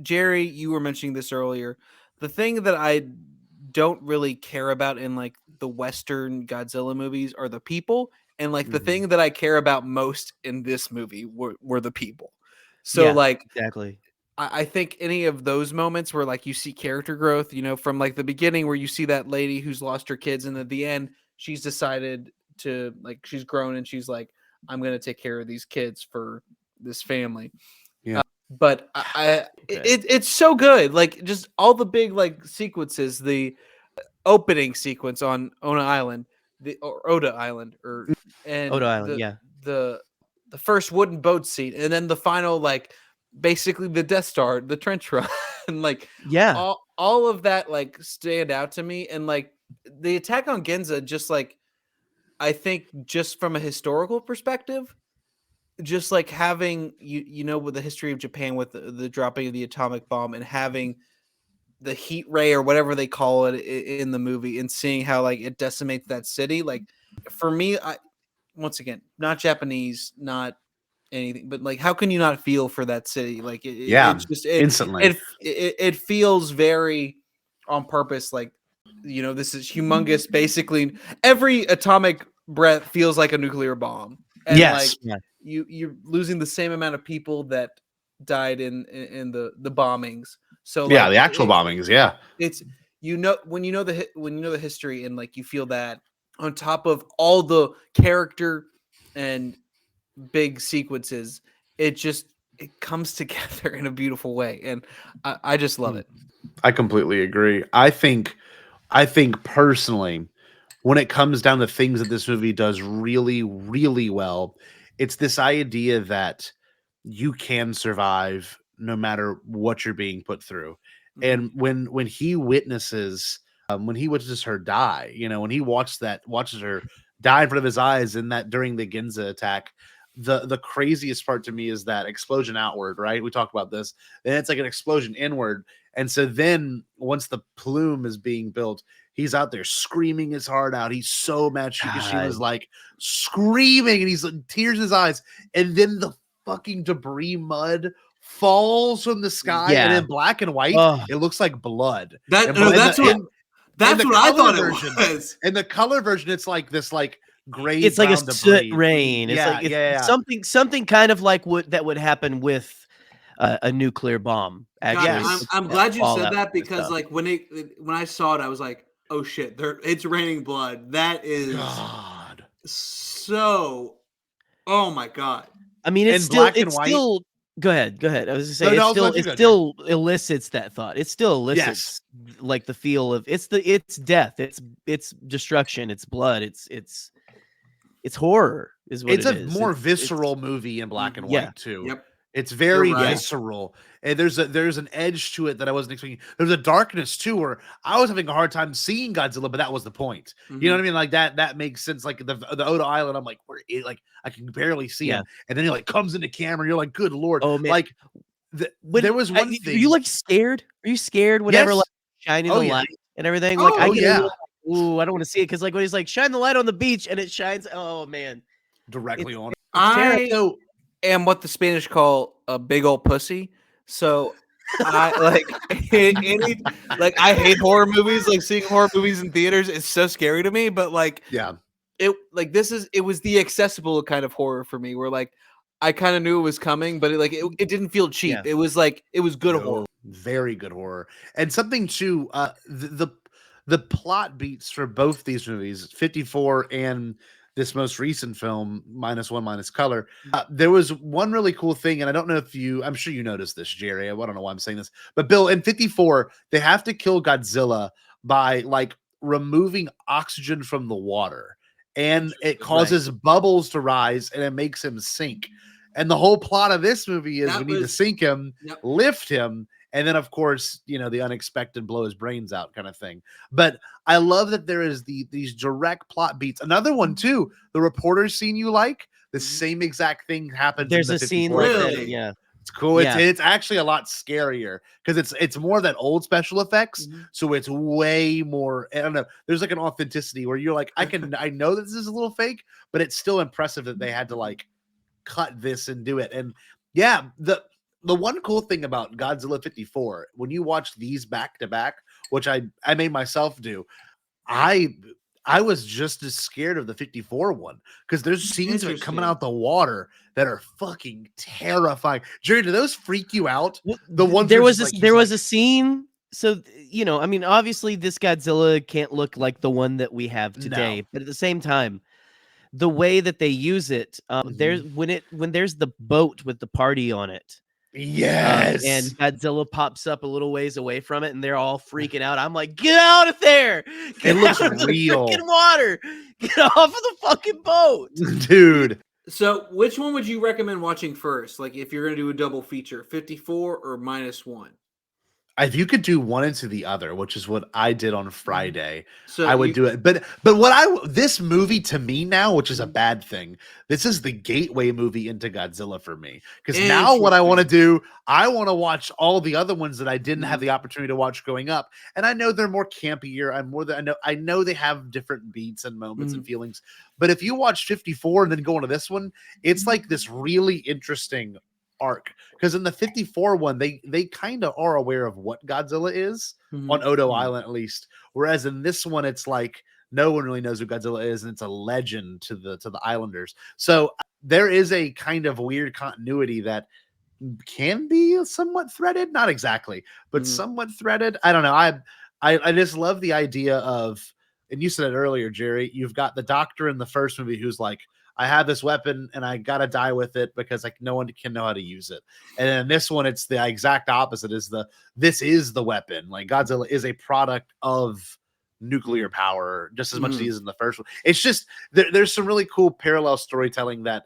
Jerry, you were mentioning this earlier. The thing that I don't really care about in like the Western Godzilla movies are the people, and like the thing that I care about most in this movie were the people. So like exactly. I think any of those moments where like you see character growth, from like the beginning where you see that lady who's lost her kids, and at the end she's decided to like, she's grown and she's like, I'm going to take care of these kids for this family. Yeah. But it's so good. Like just all the big like sequences, the opening sequence on Oda Island, Oda Island, the first wooden boat scene, and then the final, like basically the Death Star, the trench run, and like all of that like stand out to me. And like the attack on Ginza, just like I think just from a historical perspective, just like having with the history of Japan with the dropping of the atomic bomb and having the heat ray or whatever they call it in the movie, and seeing how like it decimates that city. Like for me, once again, not Japanese, not anything, but like how can you not feel for that city? Like it's just instantly. It feels very on purpose. Like this is humongous. Basically, every atomic breath feels like a nuclear bomb. And you're losing the same amount of people that died in the bombings. So the actual bombings. when you know the history, and like you feel that on top of all the character and big sequences, it comes together in a beautiful way, and I just love it. I completely agree. I think personally, when it comes down to things that this movie does really, really well, it's this idea that you can survive no matter what you're being put through. And when he witnesses her die, when he watches her die in front of his eyes, in that during the Ginza attack, the craziest part to me is that explosion outward, right? We talked about this. Then it's like an explosion inward. And so then once the plume is being built, he's out there screaming his heart out. He's so mad. She was like screaming, and he's like tears in his eyes. And then the fucking debris mud falls from the sky, and in black and white, it looks like blood. That's what I thought it was. In the color version, it's like this gray. It's like a soot debris. rain. It's something kind of like that would happen with a nuclear bomb. Actually, I'm glad you said that, because like when I saw it, I was like, oh shit, it's raining blood. That is God. So, oh my God. I mean, it's still. Go ahead. I was just saying, it still elicits that thought. It still elicits like the feel of it's death, it's destruction, it's blood, it's horror. It's a more visceral movie in black and white too. Yep. It's very visceral, and there's an edge to it that I wasn't expecting. There's a darkness too, where I was having a hard time seeing Godzilla, but that was the point. You know what I mean? Like that makes sense. Like the Oda Island, I'm like, I can barely see him, and then he like comes into camera, and you're like, good Lord, oh man! Like there was one thing. Are you like scared? Are you scared whenever like shining the light and everything? Like I get ooh, I don't want to see it, because like when he's like shine the light on the beach and it shines, oh man, directly on it. I am what the Spanish call a big old pussy. So I I hate horror movies. Like seeing horror movies in theaters is so scary to me. But it was the accessible kind of horror for me, where like I kind of knew it was coming, but it didn't feel cheap. It was good horror, very good horror, and something too. The plot beats for both these movies, 54 and this most recent film, -1 color. There was one really cool thing, and I don't know if I'm sure you noticed this, Jerry. I don't know why I'm saying this, but Bill, in 54, they have to kill Godzilla by like removing oxygen from the water, and it causes bubbles to rise, and it makes him sink. And the whole plot of this movie is we need to sink him, lift him, and then, of course, the unexpected blow his brains out kind of thing. But I love that there is these direct plot beats. Another one, too, the reporter scene you like, the same exact thing happens. There's in a the scene like that, it's cool. It's actually a lot scarier, because it's more that old special effects. So it's way more, I don't know, there's like an authenticity where you're like, I know that this is a little fake, but it's still impressive that they had to like cut this and do it. And the one cool thing about Godzilla 54, when you watch these back to back, which I made myself do, I was just as scared of the 54 one, because there's scenes of it coming out the water that are fucking terrifying. Jerry, do those freak you out? The ones there was a scene. So I mean, obviously this Godzilla can't look like the one that we have today, but at the same time, the way that they use it, there's when there's the boat with the party on it. Yes. And Godzilla pops up a little ways away from it, and they're all freaking out. I'm like, get out of there! Get it looks out of real. The freaking water! Get off of the fucking boat, dude. So, which one would you recommend watching first? Like, if you're gonna do a double feature, 54 or -1? If you could do one into the other, which is what I did on Friday, so I would do it. But this movie to me now, which is a bad thing, this is the gateway movie into Godzilla for me. Because now what I want to do, I want to watch all the other ones that I didn't have the opportunity to watch growing up. And I know they're more campier. I know they have different beats and moments and feelings. But if you watch 54 and then go into this one, it's like this really interesting arc, because in the 54 one they kind of are aware of what Godzilla is on Odo Island, at least, whereas in this one it's like no one really knows who Godzilla is, and it's a legend to the islanders. So there is a kind of weird continuity that can be somewhat threaded, not exactly, but somewhat threaded. I don't know. I just love the idea of, and you said it earlier, Jerry, you've got the doctor in the first movie who's like, I have this weapon and I gotta die with it because like no one can know how to use it. And then in this one, it's the exact opposite. This is the weapon. Like Godzilla is a product of nuclear power just as much as he is in the first one. It's just there's some really cool parallel storytelling that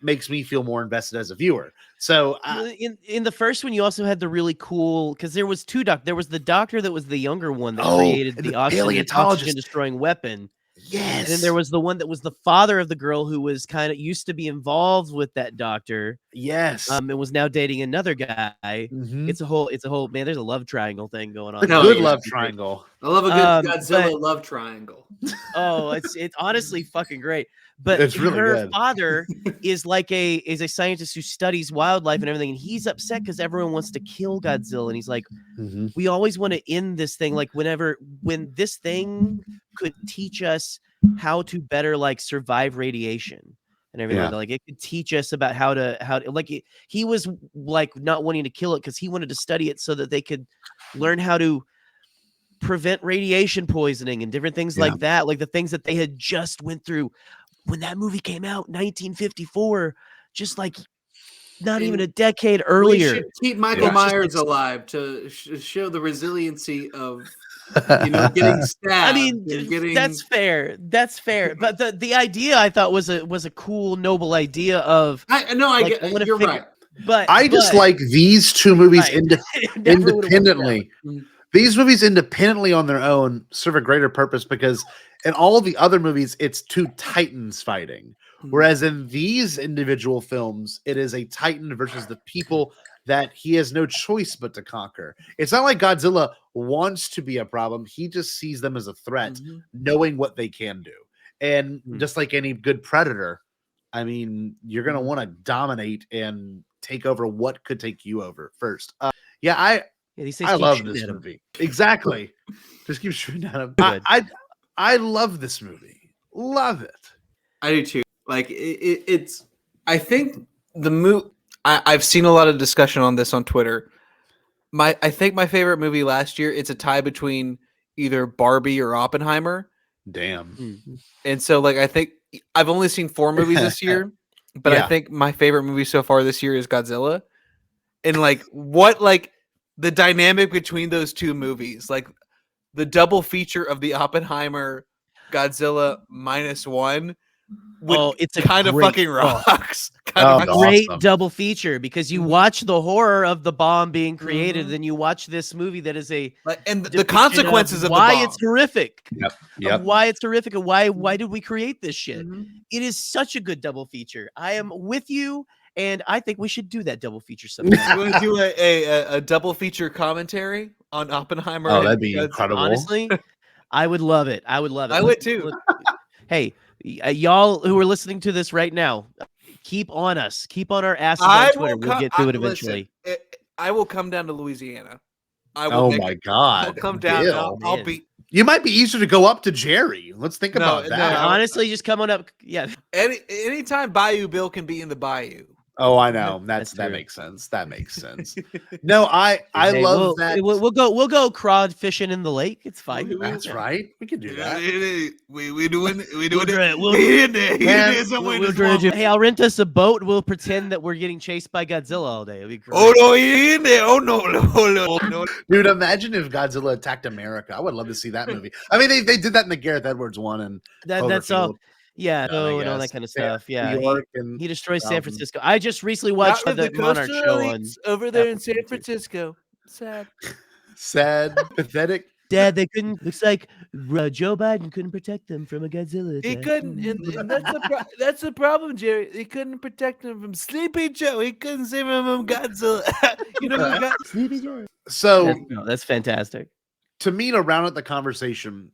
makes me feel more invested as a viewer. So in the first one, you also had the really cool, because there was there was the doctor that was the younger one that created the oxygen destroying weapon. Yes. And then there was the one that was the father of the girl who was kind of used to be involved with that doctor. Yes. And was now dating another guy. It's a whole man. There's a love triangle thing going on. Good love triangle. I love a good Godzilla love triangle. Oh, it's honestly fucking great. But it's really her good. father is like a scientist who studies wildlife and everything, and he's upset because everyone wants to kill Godzilla, and he's like, we always want to end this thing. Like when this thing could teach us how to better like survive radiation and everything. Like it could teach us about how to like he was like not wanting to kill it because he wanted to study it so that they could learn how to prevent radiation poisoning and different things like that, like the things that they had just went through when that movie came out in 1954, just like not even a decade earlier. We should keep Michael Myers alive to show the resiliency of getting stabbed. I mean, that's fair. That's fair. But the idea I thought was a cool, noble idea of. You're right. But I just like these two movies independently. These movies independently on their own serve a greater purpose because in all the other movies, it's two titans fighting. Whereas in these individual films, it is a titan versus the people that he has no choice but to conquer. It's not like Godzilla wants to be a problem. He just sees them as a threat, knowing what they can do. And just like any good predator, I mean, you're going to want to dominate and take over what could take you over first. I love this movie. Exactly. Just keep shooting at him. I love this movie. Love it. I do too. Like it's. I think the movie. I've seen a lot of discussion on this on Twitter. I think my favorite movie last year. It's a tie between either Barbie or Oppenheimer. Damn. And so, like, I think I've only seen 4 movies this year, but I think my favorite movie so far this year is Godzilla. And the dynamic between those two movies, like the double feature of the Oppenheimer Godzilla -1. It's a kind of fucking rocks. Great double feature because you watch the horror of the bomb being created, then you watch this movie that is and the consequences of why the bomb. It's horrific. Yep. Why it's horrific and why did we create this shit? It is such a good double feature. I am with you, and I think we should do that double feature sometime. You want to do a double feature commentary on Oppenheimer? Oh, that'd be incredible. Honestly, I would love it. I would love it. I would too. Hey, y'all who are listening to this right now, keep on us. Keep on our asses on Twitter. We'll get to it eventually. Listen, I will come down to Louisiana. My God. I'll come down. I'll be. You might be easier to go up to Jerry. Let's think about that. No, honestly, just come on up. Yeah. Anytime Bayou Bill can be in the Bayou. Oh, I know. That makes sense. That makes sense. No, I love that. We'll go crawd fishing in the lake. It's fine. That's right. We can do that. We doing it. Hey, I'll rent us a boat. We'll pretend that we're getting chased by Godzilla all day. It'll be great. Oh no, he in there. Oh no. Dude, imagine if Godzilla attacked America. I would love to see that movie. I mean, they did that in the Gareth Edwards one, and that's all. Yeah, and all that kind of stuff. Yeah, he destroys San Francisco. I just recently watched the Monarch show on over there in San Francisco. Sad, pathetic. Dad, they couldn't. Looks like Joe Biden couldn't protect them from a Godzilla attack. He couldn't, and that's the problem, Jerry. He couldn't protect them from Sleepy Joe. He couldn't save him from Godzilla. Sleepy Joe. So that's fantastic. To me, to round out the conversation,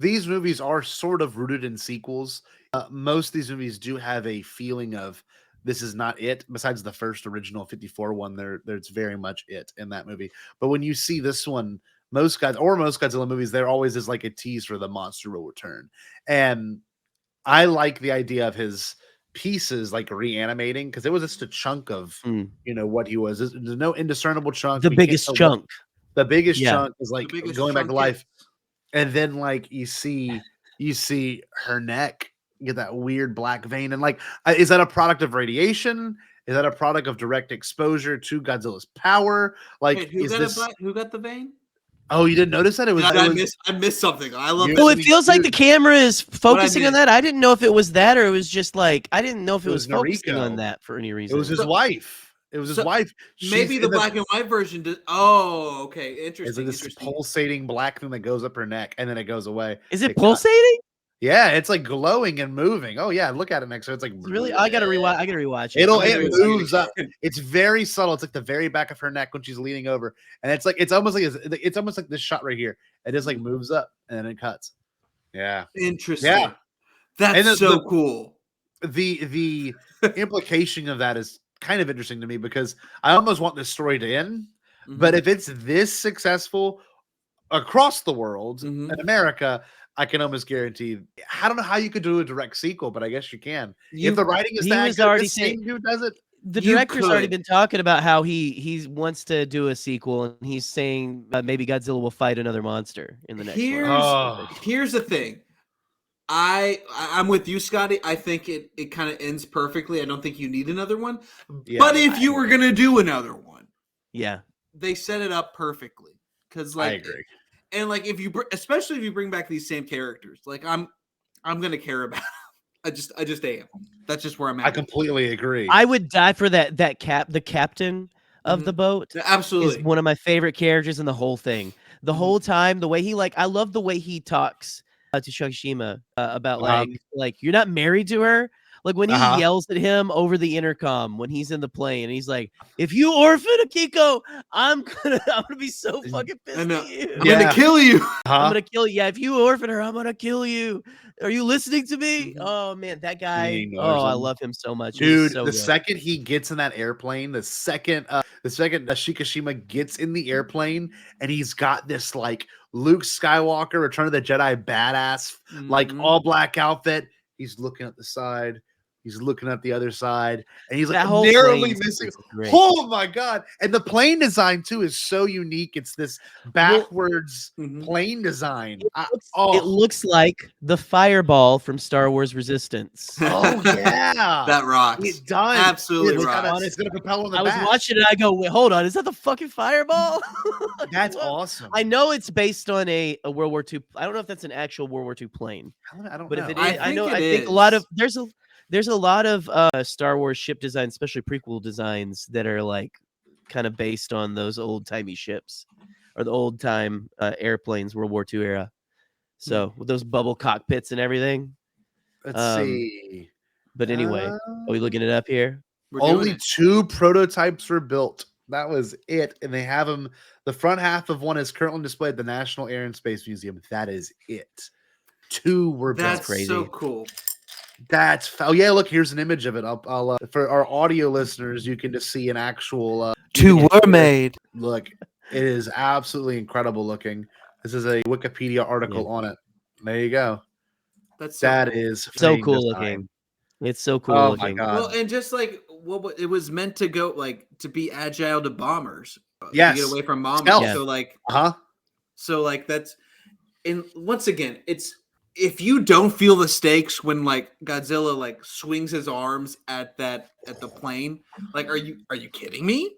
these movies are sort of rooted in sequels. Most of these movies do have a feeling of this is not it. Besides the first original 54 one, there's very much it in that movie. But when you see this one, most Godzilla movies, there always is like a tease for the monster will return. And I like the idea of his pieces like reanimating because it was just a chunk of what he was. There's no indiscernible chunk. The biggest chunk. The biggest Yeah. chunk is like going back to life, Yes. and then like you see her neck get that weird black vein, and like, is that a product of radiation? Is that a product of direct exposure to Godzilla's power? Like, Wait, is this? who got the vein? Oh, you didn't notice that? It was. Did It I was miss? I missed something. I love You- that. Well, it feels like the camera is focusing on missed? that. I didn't know if it was that or it was just like I didn't know if It it was was focusing on Noriko. that for any It reason. was his So- wife. It was his so wife. Maybe She's the in black and white version. Oh, okay, It's interesting. like this Interesting. pulsating black thing that goes up her neck and then it goes away. Is it cut- pulsating? Yeah, it's like glowing and moving. Oh yeah, look at it next. So it's like Really? I gotta rewatch. I gotta rewatch it. It I'm gonna rewatch rewatch moves up. It's very subtle. It's like the very back of her neck when she's leaning over, and it's almost like this shot right here. It just like moves up and then it cuts. Yeah, Interesting. Yeah. That's And so cool. the implication of that is kind of interesting to me because I almost want this story to end. But if it's this successful across the world in America, I can almost guarantee. I don't know how you could do a direct sequel, but I guess you can. If the writing is he that was good, already this same dude does it. the You director's already could. been talking about how he wants to do a sequel, and he's saying maybe Godzilla will fight another monster in the next Here's one. Oh. here's the thing. I'm with you, Scotty. I think it kind of ends perfectly. I don't think you need another one. Yeah, but if you were gonna do another one, Yeah, they set it up perfectly. Because I like, agree. and like especially if you bring back these same characters, like I'm gonna care about. I just am. That's just where I'm at. I completely agree. I would die for that. The captain of the boat Absolutely. is one of my favorite characters in the whole thing. The whole time, the way he I love the way he talks to Shakishima about like you're not married to her. Like when he yells at him over the intercom when he's in the plane, and he's like, "If you orphan Akiko, I'm gonna be so fucking pissed at you. I'm gonna kill you. I'm gonna kill you. Yeah, if you orphan her, I'm gonna kill you. Are you listening to me?" Oh man, that guy. Oh, I love him so much, dude. so the good. second he gets in that airplane, the second Shikishima gets in the airplane, and he's got this like Luke Skywalker, Return of the Jedi badass, like all black outfit. He's looking at the side. He's looking at the other side, and he's like narrowly missing. Oh my god! And the plane design too is so unique. It's this backwards plane design. It looks like the fireball from Star Wars Resistance. Oh yeah, that rocks. It does. Absolutely rocks. It's got a propeller on the I was back. watching it. I go, wait, hold on. Is that the fucking fireball? That's awesome. I know it's based on a World War II. I don't know if that's an actual World War II plane. I don't but know. If it is, I think a lot of there's a lot of Star Wars ship designs, especially prequel designs, that are like kind of based on those old timey ships or the old time airplanes, World War II era. So with those bubble cockpits and everything. Let's see. But anyway, are we looking it up here? Only 2 prototypes were built. That was it, and they have them. The front half of one is currently displayed at the National Air and Space Museum. That is it. 2 were built. That's crazy. So cool. Yeah. Look, here's an image of it. I'll for our audio listeners, you can just see an actual. 2 were made. Look, it is absolutely incredible looking. This is a Wikipedia article on it. There you go. That's so cool looking. It's so cool looking. My God. Well, and just like what it was meant to go like to be agile to bombers. Yes. To get away from bombers. Stealth. So like So like that's and once again, it's if you don't feel the stakes when like Godzilla like swings his arms at the plane, like are you kidding me?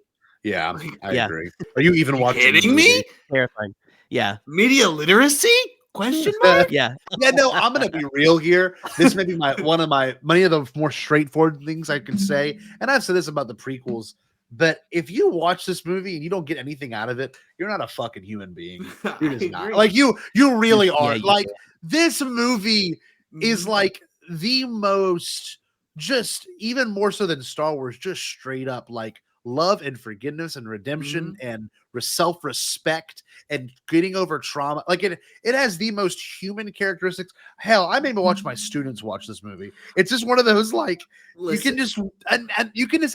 Yeah, I agree. Are you even watching? Kidding me? Terrifying. Yeah. Media literacy? Question mark? Yeah. No, I'm gonna be real here. This may be many of the more straightforward things I can say, and I've said this about the prequels. But if you watch this movie and you don't get anything out of it, you're not a fucking human being. You're just not. Like you really are. Like this movie is like the most, just even more so than Star Wars, just straight up like love and forgiveness and redemption and self-respect and getting over trauma. Like it has the most human characteristics. Hell, I made me watch my students watch this movie. It's just one of those like you can just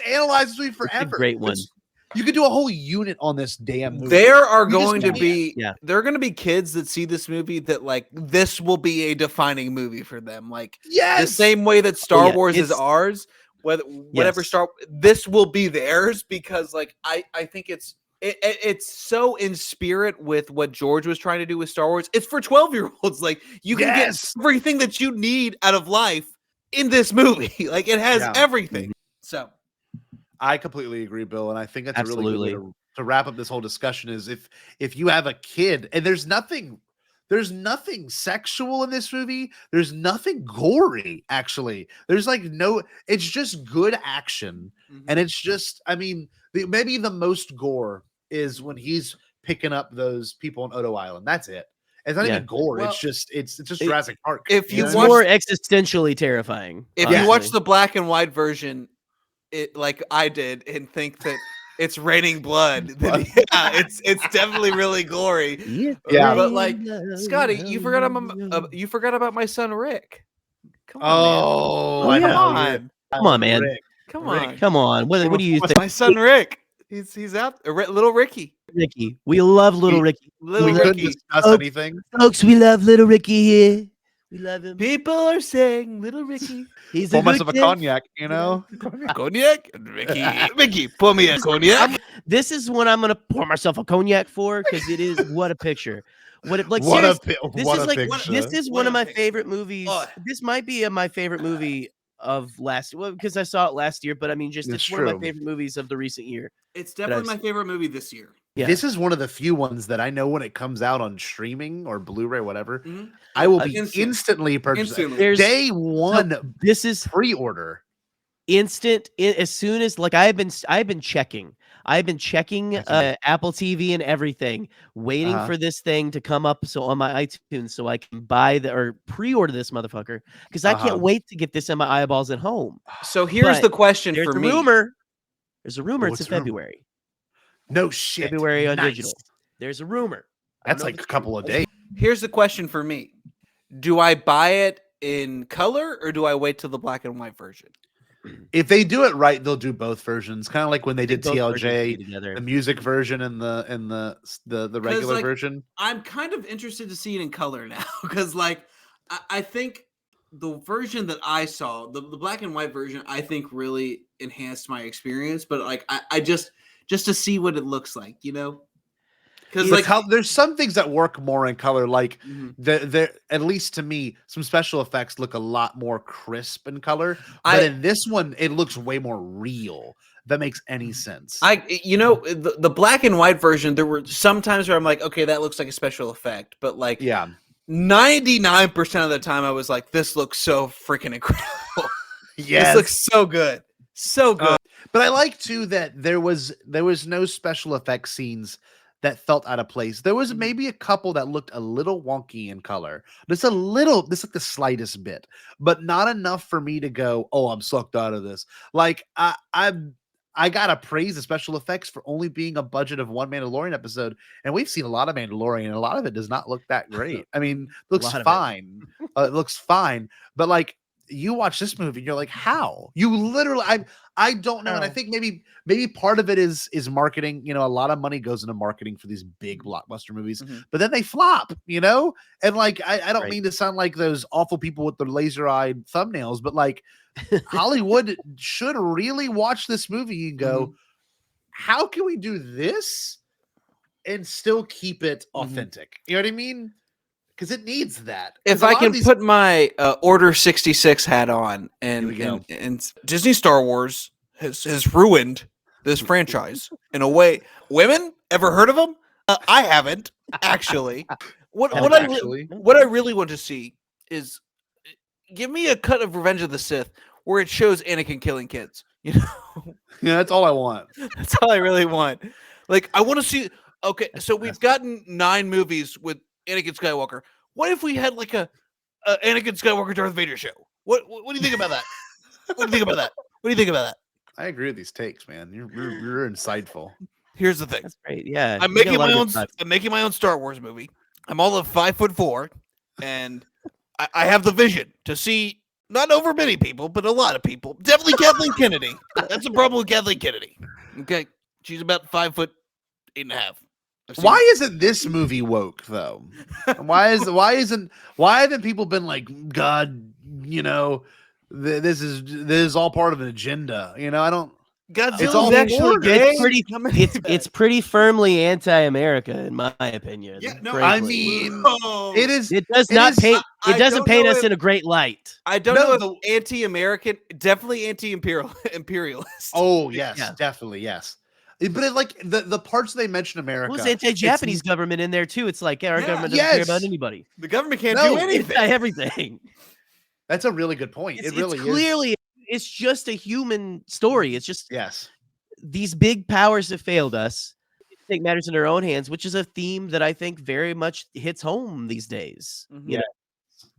analyze this movie forever. It's a great one. You could do a whole unit on this damn movie. There are going to be kids that see this movie that like this will be a defining movie for them. Like the same way that Star Wars is ours. Whatever this will be theirs because like I think it's it's so in spirit with what George was trying to do with Star Wars. It's for 12-year-olds. Like you can get everything that you need out of life in this movie. Like it has everything. So I completely agree, Bill, and I think that's Absolutely. a really good way to wrap up this whole discussion. Is if you have a kid and there's nothing sexual in this movie, there's nothing gory. Actually, there's like no. It's just good action, and it's just. I mean, maybe the most gore is when he's picking up those people on Odo Island. That's it. It's not even gore. Well, it's just Jurassic Park. If you It's watch, more existentially terrifying. if you watch the black and white version, it like I did, and think that it's raining blood, then it's definitely really gory. Yeah, but like Scotty, you forgot about my son Rick. Come on, man. Come on, man. Rick. Come on. Come on. What do you think? My son Rick. He's out. Little Ricky. Ricky. We love little Ricky. Little We couldn't Ricky. discuss anything. Folks, we love little Ricky here. We love him. People are saying little Ricky. He's Pour a good myself a kid. cognac, you know. Cognac? Ricky, pour me a cognac. This is what I'm gonna pour myself a cognac for, because it is what a picture. This is one of my favorite movies. This might be my favorite movie of last, because I saw it last year, but I mean, it's one of my favorite movies of the recent year. It's definitely my favorite movie this year. Yeah. This is one of the few ones that I know when it comes out on streaming or Blu-ray, whatever, I will be instantly purchasing. Day one. This is pre-order. Instant. As soon as I've been checking Apple TV and everything, waiting for this thing to come up on my iTunes so I can buy or pre-order this motherfucker, because I can't wait to get this in my eyeballs at home. So here's the question for me. There's a rumor. It's in February. No shit. February on digital. There's a rumor. That's like a couple of days. Here's the question for me. Do I buy it in color or do I wait till the black and white version? If they do it right, they'll do both versions. Kind of like when they did TLJ, the music version and the regular version. I'm kind of interested to see it in color now, because I think the version that I saw, the black and white version, I think really enhanced my experience. But I just to see what it looks like, you know. Because there's some things that work more in color, like at least to me, some special effects look a lot more crisp in color. But in this one, it looks way more real. That makes any sense. The black and white version, there were some times where I'm like, okay, that looks like a special effect, but 99% of the time I was like, this looks so freaking incredible. This looks so good, so good. But I like too that there was no special effects scenes that felt out of place. There was maybe a couple that looked a little wonky in color. Just like the slightest bit, but not enough for me to go, oh, I'm sucked out of this. Like I gotta praise the special effects for only being a budget of one Mandalorian episode. And we've seen a lot of Mandalorian, and a lot of it does not look that great. I mean, looks fine. It looks fine. But you watch this movie and you're like, how? You literally, I don't know. And I think maybe part of it is marketing. You know, a lot of money goes into marketing for these big blockbuster movies, but then they flop, you know? And I don't mean to sound like those awful people with the laser-eyed thumbnails, but Hollywood should really watch this movie and go, how can we do this and still keep it authentic? You know what I mean? Because it needs that. If I can put my Order 66 hat on, and Disney Star Wars has ruined this franchise in a way. Women ever heard of them? I haven't actually. What I really want to see is give me a cut of Revenge of the Sith where it shows Anakin killing kids. You know, yeah, that's all I want. That's all I really want. I want to see. Okay, so we've gotten 9 movies with Anakin Skywalker. What if we had a Anakin Skywalker Darth Vader show? What do you think about that? What do you think about that? I agree with these takes, man. You're insightful. Here's the thing. That's great. Yeah, I'm making my own Star Wars movie. I'm all of 5'4", and I have the vision to see not over many people, but a lot of people. Definitely Kathleen Kennedy. That's the problem with Kathleen Kennedy. Okay, she's about 5'8.5". Why isn't this movie woke though? Why haven't people been like, God, you know, this is all part of an agenda? You know, I don't. Godzilla's all actually for- gay. It's pretty firmly anti-America in my opinion. Yeah, no, I frankly. mean, Oh. it is. It does it not is- paint. I It doesn't don't paint know us if- in a great light. I don't No, know if anti-American, definitely anti-imperialist. Oh yes, Yeah. definitely yes. But it, like the parts they mention America, Well, there's anti-Japanese government in there too. It's like our Yeah, government doesn't care about yes. anybody. The government can't No, do anything. Everything. That's a really good point. It really it's is. clearly it's just a human story. It's just Yes. these big powers have failed us. Take matters in their own hands, which is a theme that I think very much hits home these days. Mhm. You know?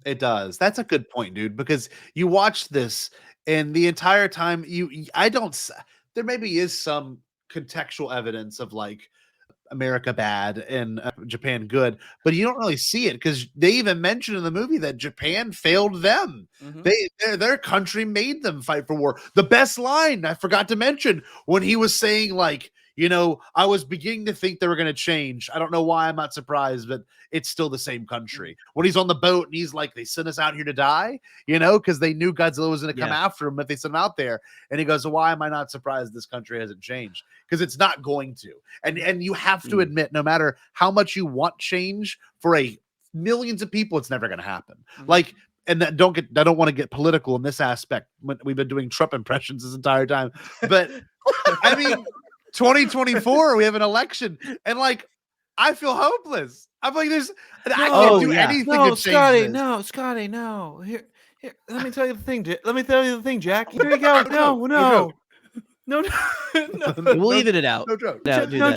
It does. That's a good point, dude, because you watch this and the entire time there maybe is some contextual evidence of like America bad and Japan good, but you don't really see it because they even mention in the movie that Japan failed them. Mhm. Their country made them fight for war. The best line I forgot to mention when he was saying like, I was beginning to think they were going to change. I don't know why. I'm not surprised, but it's still the same country. When he's on the boat and he's like, they sent us out here to die, because they knew Godzilla was going to come after him if they sent him out there. And he goes, why am I not surprised this country hasn't changed? Because it's not going to. And you have to admit, no matter how much you want change for millions of people, it's never going to happen. Like, and that I don't want to get political in this aspect. We've been doing Trump impressions this entire time, but I mean, 2024, we have an election, and like, I feel hopeless. I'm like, I can't do anything to change this. Scotty, no. Here, let me tell you the thing. Let me tell you the thing, Jack. Here you go. No. We're leaving it out. No joke. No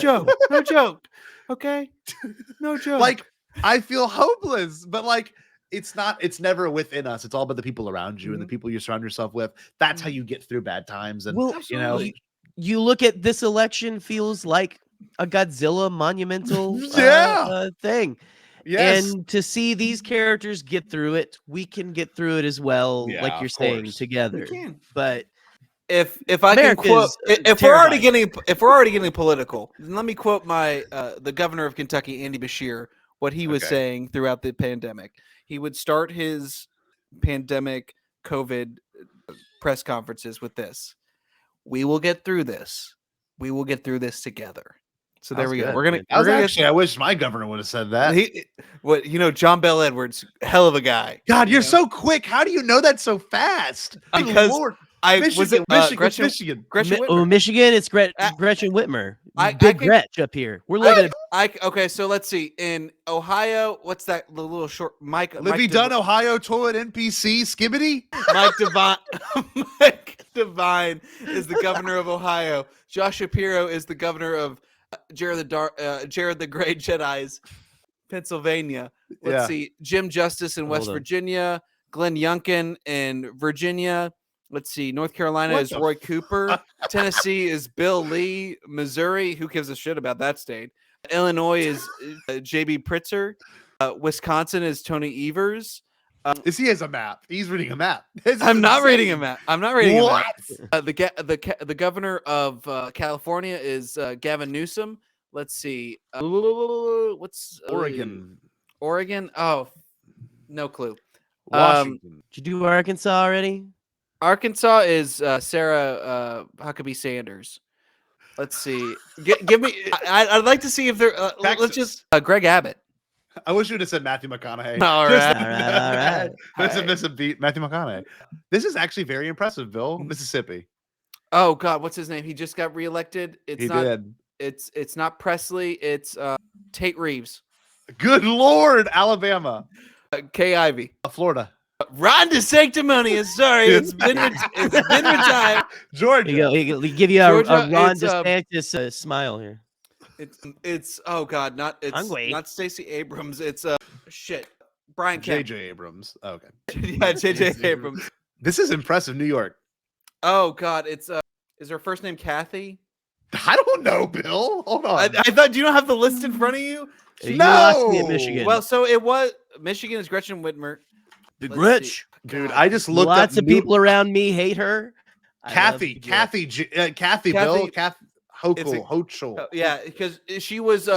joke. Okay, no joke. Like, I feel hopeless, but like, it's never within us. It's all about the people around you and the people you surround yourself with. That's how you get through bad times. And you look at this election, feels like a Godzilla monumental thing. Yes. And to see these characters get through it, we can get through it as well, Yeah, like you're of saying, course. together. We can. But if I can quote, if we're already getting political, then let me quote the governor of Kentucky, Andy Beshear, what he was saying throughout the pandemic. He would start his pandemic COVID press conferences with this: "We will get through this. We will get through this together." So there we go. I wish my governor would have said that. John Bell Edwards, hell of a guy. God, you're so quick. How do you know that so fast? Because Lord. Michigan. Michigan. Gretchen Whitmer. Oh, Michigan, it's Gretchen Whitmer. Big Gretch up here. We're living. Okay, so let's see. In Ohio, what's that little short Mike? Libby Dunn, Ohio toilet NPC, Skibbity. Mike Devine is the governor of Ohio. Josh Shapiro is the governor of Jared the Great Jedi's Pennsylvania. Let's see. Jim Justice in West Virginia. Glenn Youngkin in Virginia. Let's see. North Carolina is Roy Cooper. Tennessee is Bill Lee. Missouri, who gives a shit about that state? Illinois is J.B. Pritzker. Wisconsin is Tony Evers. He has a map. He's reading a map. I'm not reading a map. I'm not reading what? a map. The governor of California is Gavin Newsom. Let's see. What's Oregon? Oregon? Oh, no clue. Washington. Did you do Arkansas already? Arkansas is Sarah Huckabee Sanders. Let's see. Give me. I'd like to see if they're. Let's just Greg Abbott. I wish you would have said Matthew McConaughey. All right. Miss a beat, Matthew McConaughey. This is actually very impressive, Bill. Mississippi. Oh God, what's his name? He just got reelected. He did. It's not Presley. It's Tate Reeves. Good Lord, Alabama. Kay Ivey. Florida. Ron DeSanctimonious. Sorry, it's been retired. Georgia. He give you a Ron DeSantis smile here. It's oh God, not Stacey Abrams. It's Brian Kemp. J.J. Abrams. Oh, okay. Yeah, J.J. Abrams. This is impressive, New York. Oh God, it's is her first name Kathy? I don't know, Bill. Hold on. I thought, do you not have the list in front of you? You lost me at Michigan. Well, so it was Michigan is Gretchen Whitmer. The Gretch. Dude, I just looked Lots of people around me hate her. Kathy, Bill, Kathy Hochul. Yeah, because she was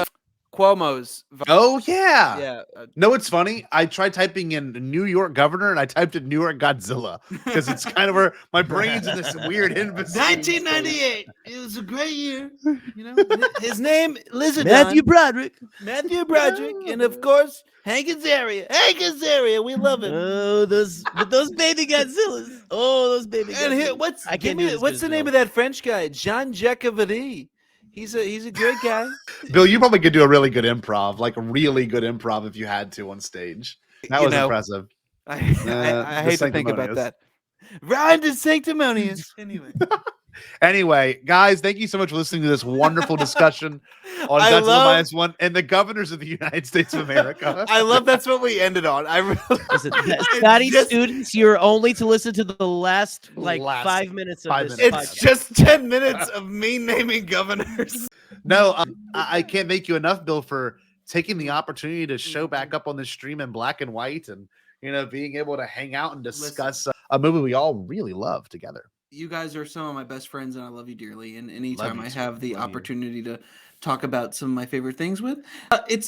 Cuomo's. Oh yeah. Yeah. No, it's funny. I tried typing in New York governor and I typed in New York Godzilla because it's kind of where my brain's in this weird infancy. 1998. It was a great year. You know, his name Lizard Matthew Broderick. Matthew Broderick, and of course Hank Azaria. Hank Azaria, we love him. Oh, those baby Godzillas. Oh, those baby And Godzillas. here, what's the name of that French guy? Jean Jacques. He's a great guy. Bill, you probably could do a really good improv, like a really good improv if you had to on stage. That was impressive. I hate to think about that. Round is sanctimonious. Anyway, guys, thank you so much for listening to this wonderful discussion on Godzilla -1 and the governors of the United States of America. I love that's what we ended on. Listen, Scotty students, you're only to listen to the last 5 minutes of this. It's just 10 minutes of me naming governors. No, I can't thank you enough, Bill, for taking the opportunity to show back up on the stream in black and white and, being able to hang out and discuss a movie we all really love together. You guys are some of my best friends, and I love you dearly. And anytime I have the opportunity to talk about some of my favorite things with,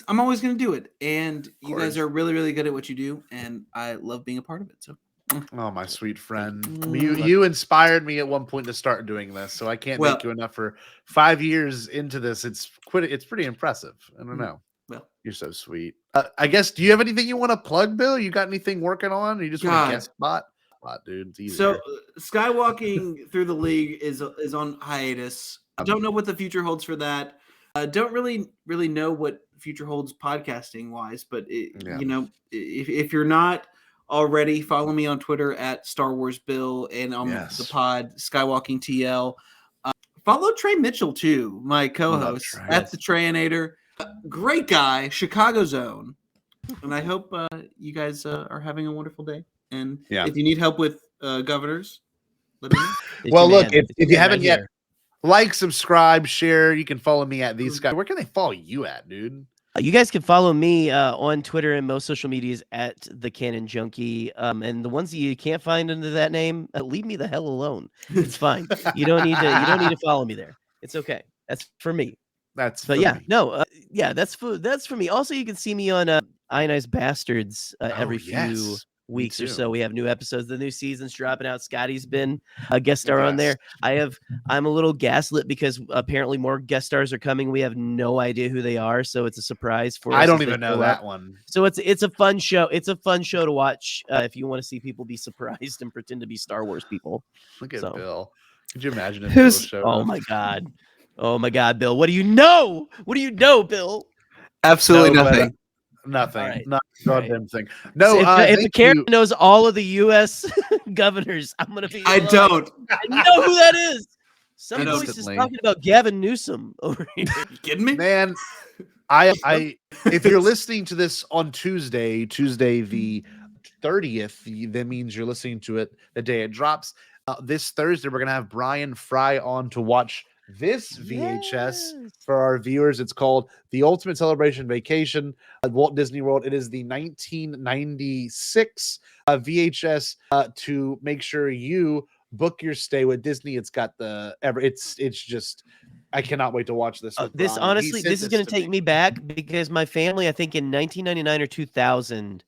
I'm always going to do it. And you guys are really, really good at what you do, and I love being a part of it. So, oh, my sweet friend, you inspired me at one point to start doing this, so I can't thank you enough for 5 years into this. It's pretty impressive. I don't know. Well, you're so sweet. I guess. Do you have anything you want to plug, Bill? You got anything working on? Or you just want to guest spot? Dude, it's easier. So skywalking through the league is on hiatus. I don't know what the future holds for that. I don't really know what future holds podcasting wise, but if you're not already, follow me on Twitter at Star Wars Bill and on the pod Skywalking TL. Follow Trey Mitchell too, my co-host at the Treyanator. Great guy, Chicago Zone, and I hope you guys are having a wonderful day. And if you need help with governors, let me know. Well, look, if you haven't yet, like, subscribe, share. You can follow me at these guys. Where can they follow you at, dude? You guys can follow me on Twitter and most social medias at the Canon Junkie. And the ones that you can't find under that name, leave me the hell alone. It's fine. You don't need to follow me there. It's okay. That's for me. That's for me. That's for me. Also, you can see me on Ionized Bastards every few weeks or so. We have new episodes. The new season's dropping out. Scotty's been a guest star on there. I'm a little gaslit because apparently more guest stars are coming. We have no idea who they are, so it's a surprise for us. I don't even know that one. So it's a fun show. It's a fun show to watch if you want to see people be surprised and pretend to be Star Wars people. Look at Bill. Could you imagine if Bill showed up? Oh my God, Bill. What do you know? Bill? Absolutely nothing. Nothing. Right. Not a goddamn thing. No, if the Karen knows all of the U.S. governors, I'm gonna be. I don't. I know who that is. Some voice is talking about Gavin Newsom over here. You kidding me, man? I if you're listening to this on Tuesday the 30th, that means you're listening to it the day it drops. This Thursday, we're gonna have Brian Fry on to watch this VHS for our viewers. It's called The Ultimate Celebration Vacation at Walt Disney World. It is the 1996 VHS to make sure you book your stay with Disney. It's got it's just, I cannot wait to watch this. This honestly, this is going to take me back because my family, I think in 1999 or 2000,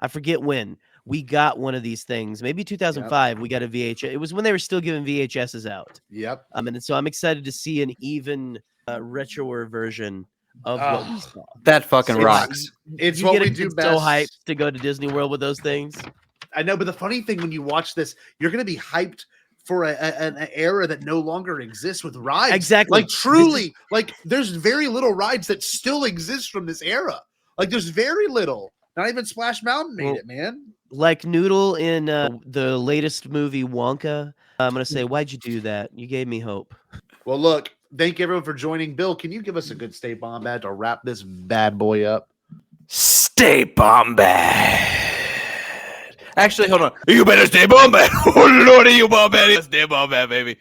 I forget when, we got one of these things. Maybe 2005, we got a VHS. It was when they were still giving VHSs out. Yep. And so I'm excited to see an even retroer version of what we saw. That fucking rocks. It's what we do best. So hyped to go to Disney World with those things. I know, but the funny thing when you watch this, you're going to be hyped for an era that no longer exists with rides. Exactly. Like truly, like there's very little rides that still exist from this era. Like there's very little. Not even Splash Mountain made it, man. Like Noodle in the latest movie Wonka. I'm going to say, why'd you do that? You gave me hope. Well, look, thank you everyone for joining. Bill, can you give us a good Stay Bombad to wrap this bad boy up? Stay Bombad. Actually, hold on. You better stay Bombad. Oh, Lordy, you Bombad. Stay Bombad, baby.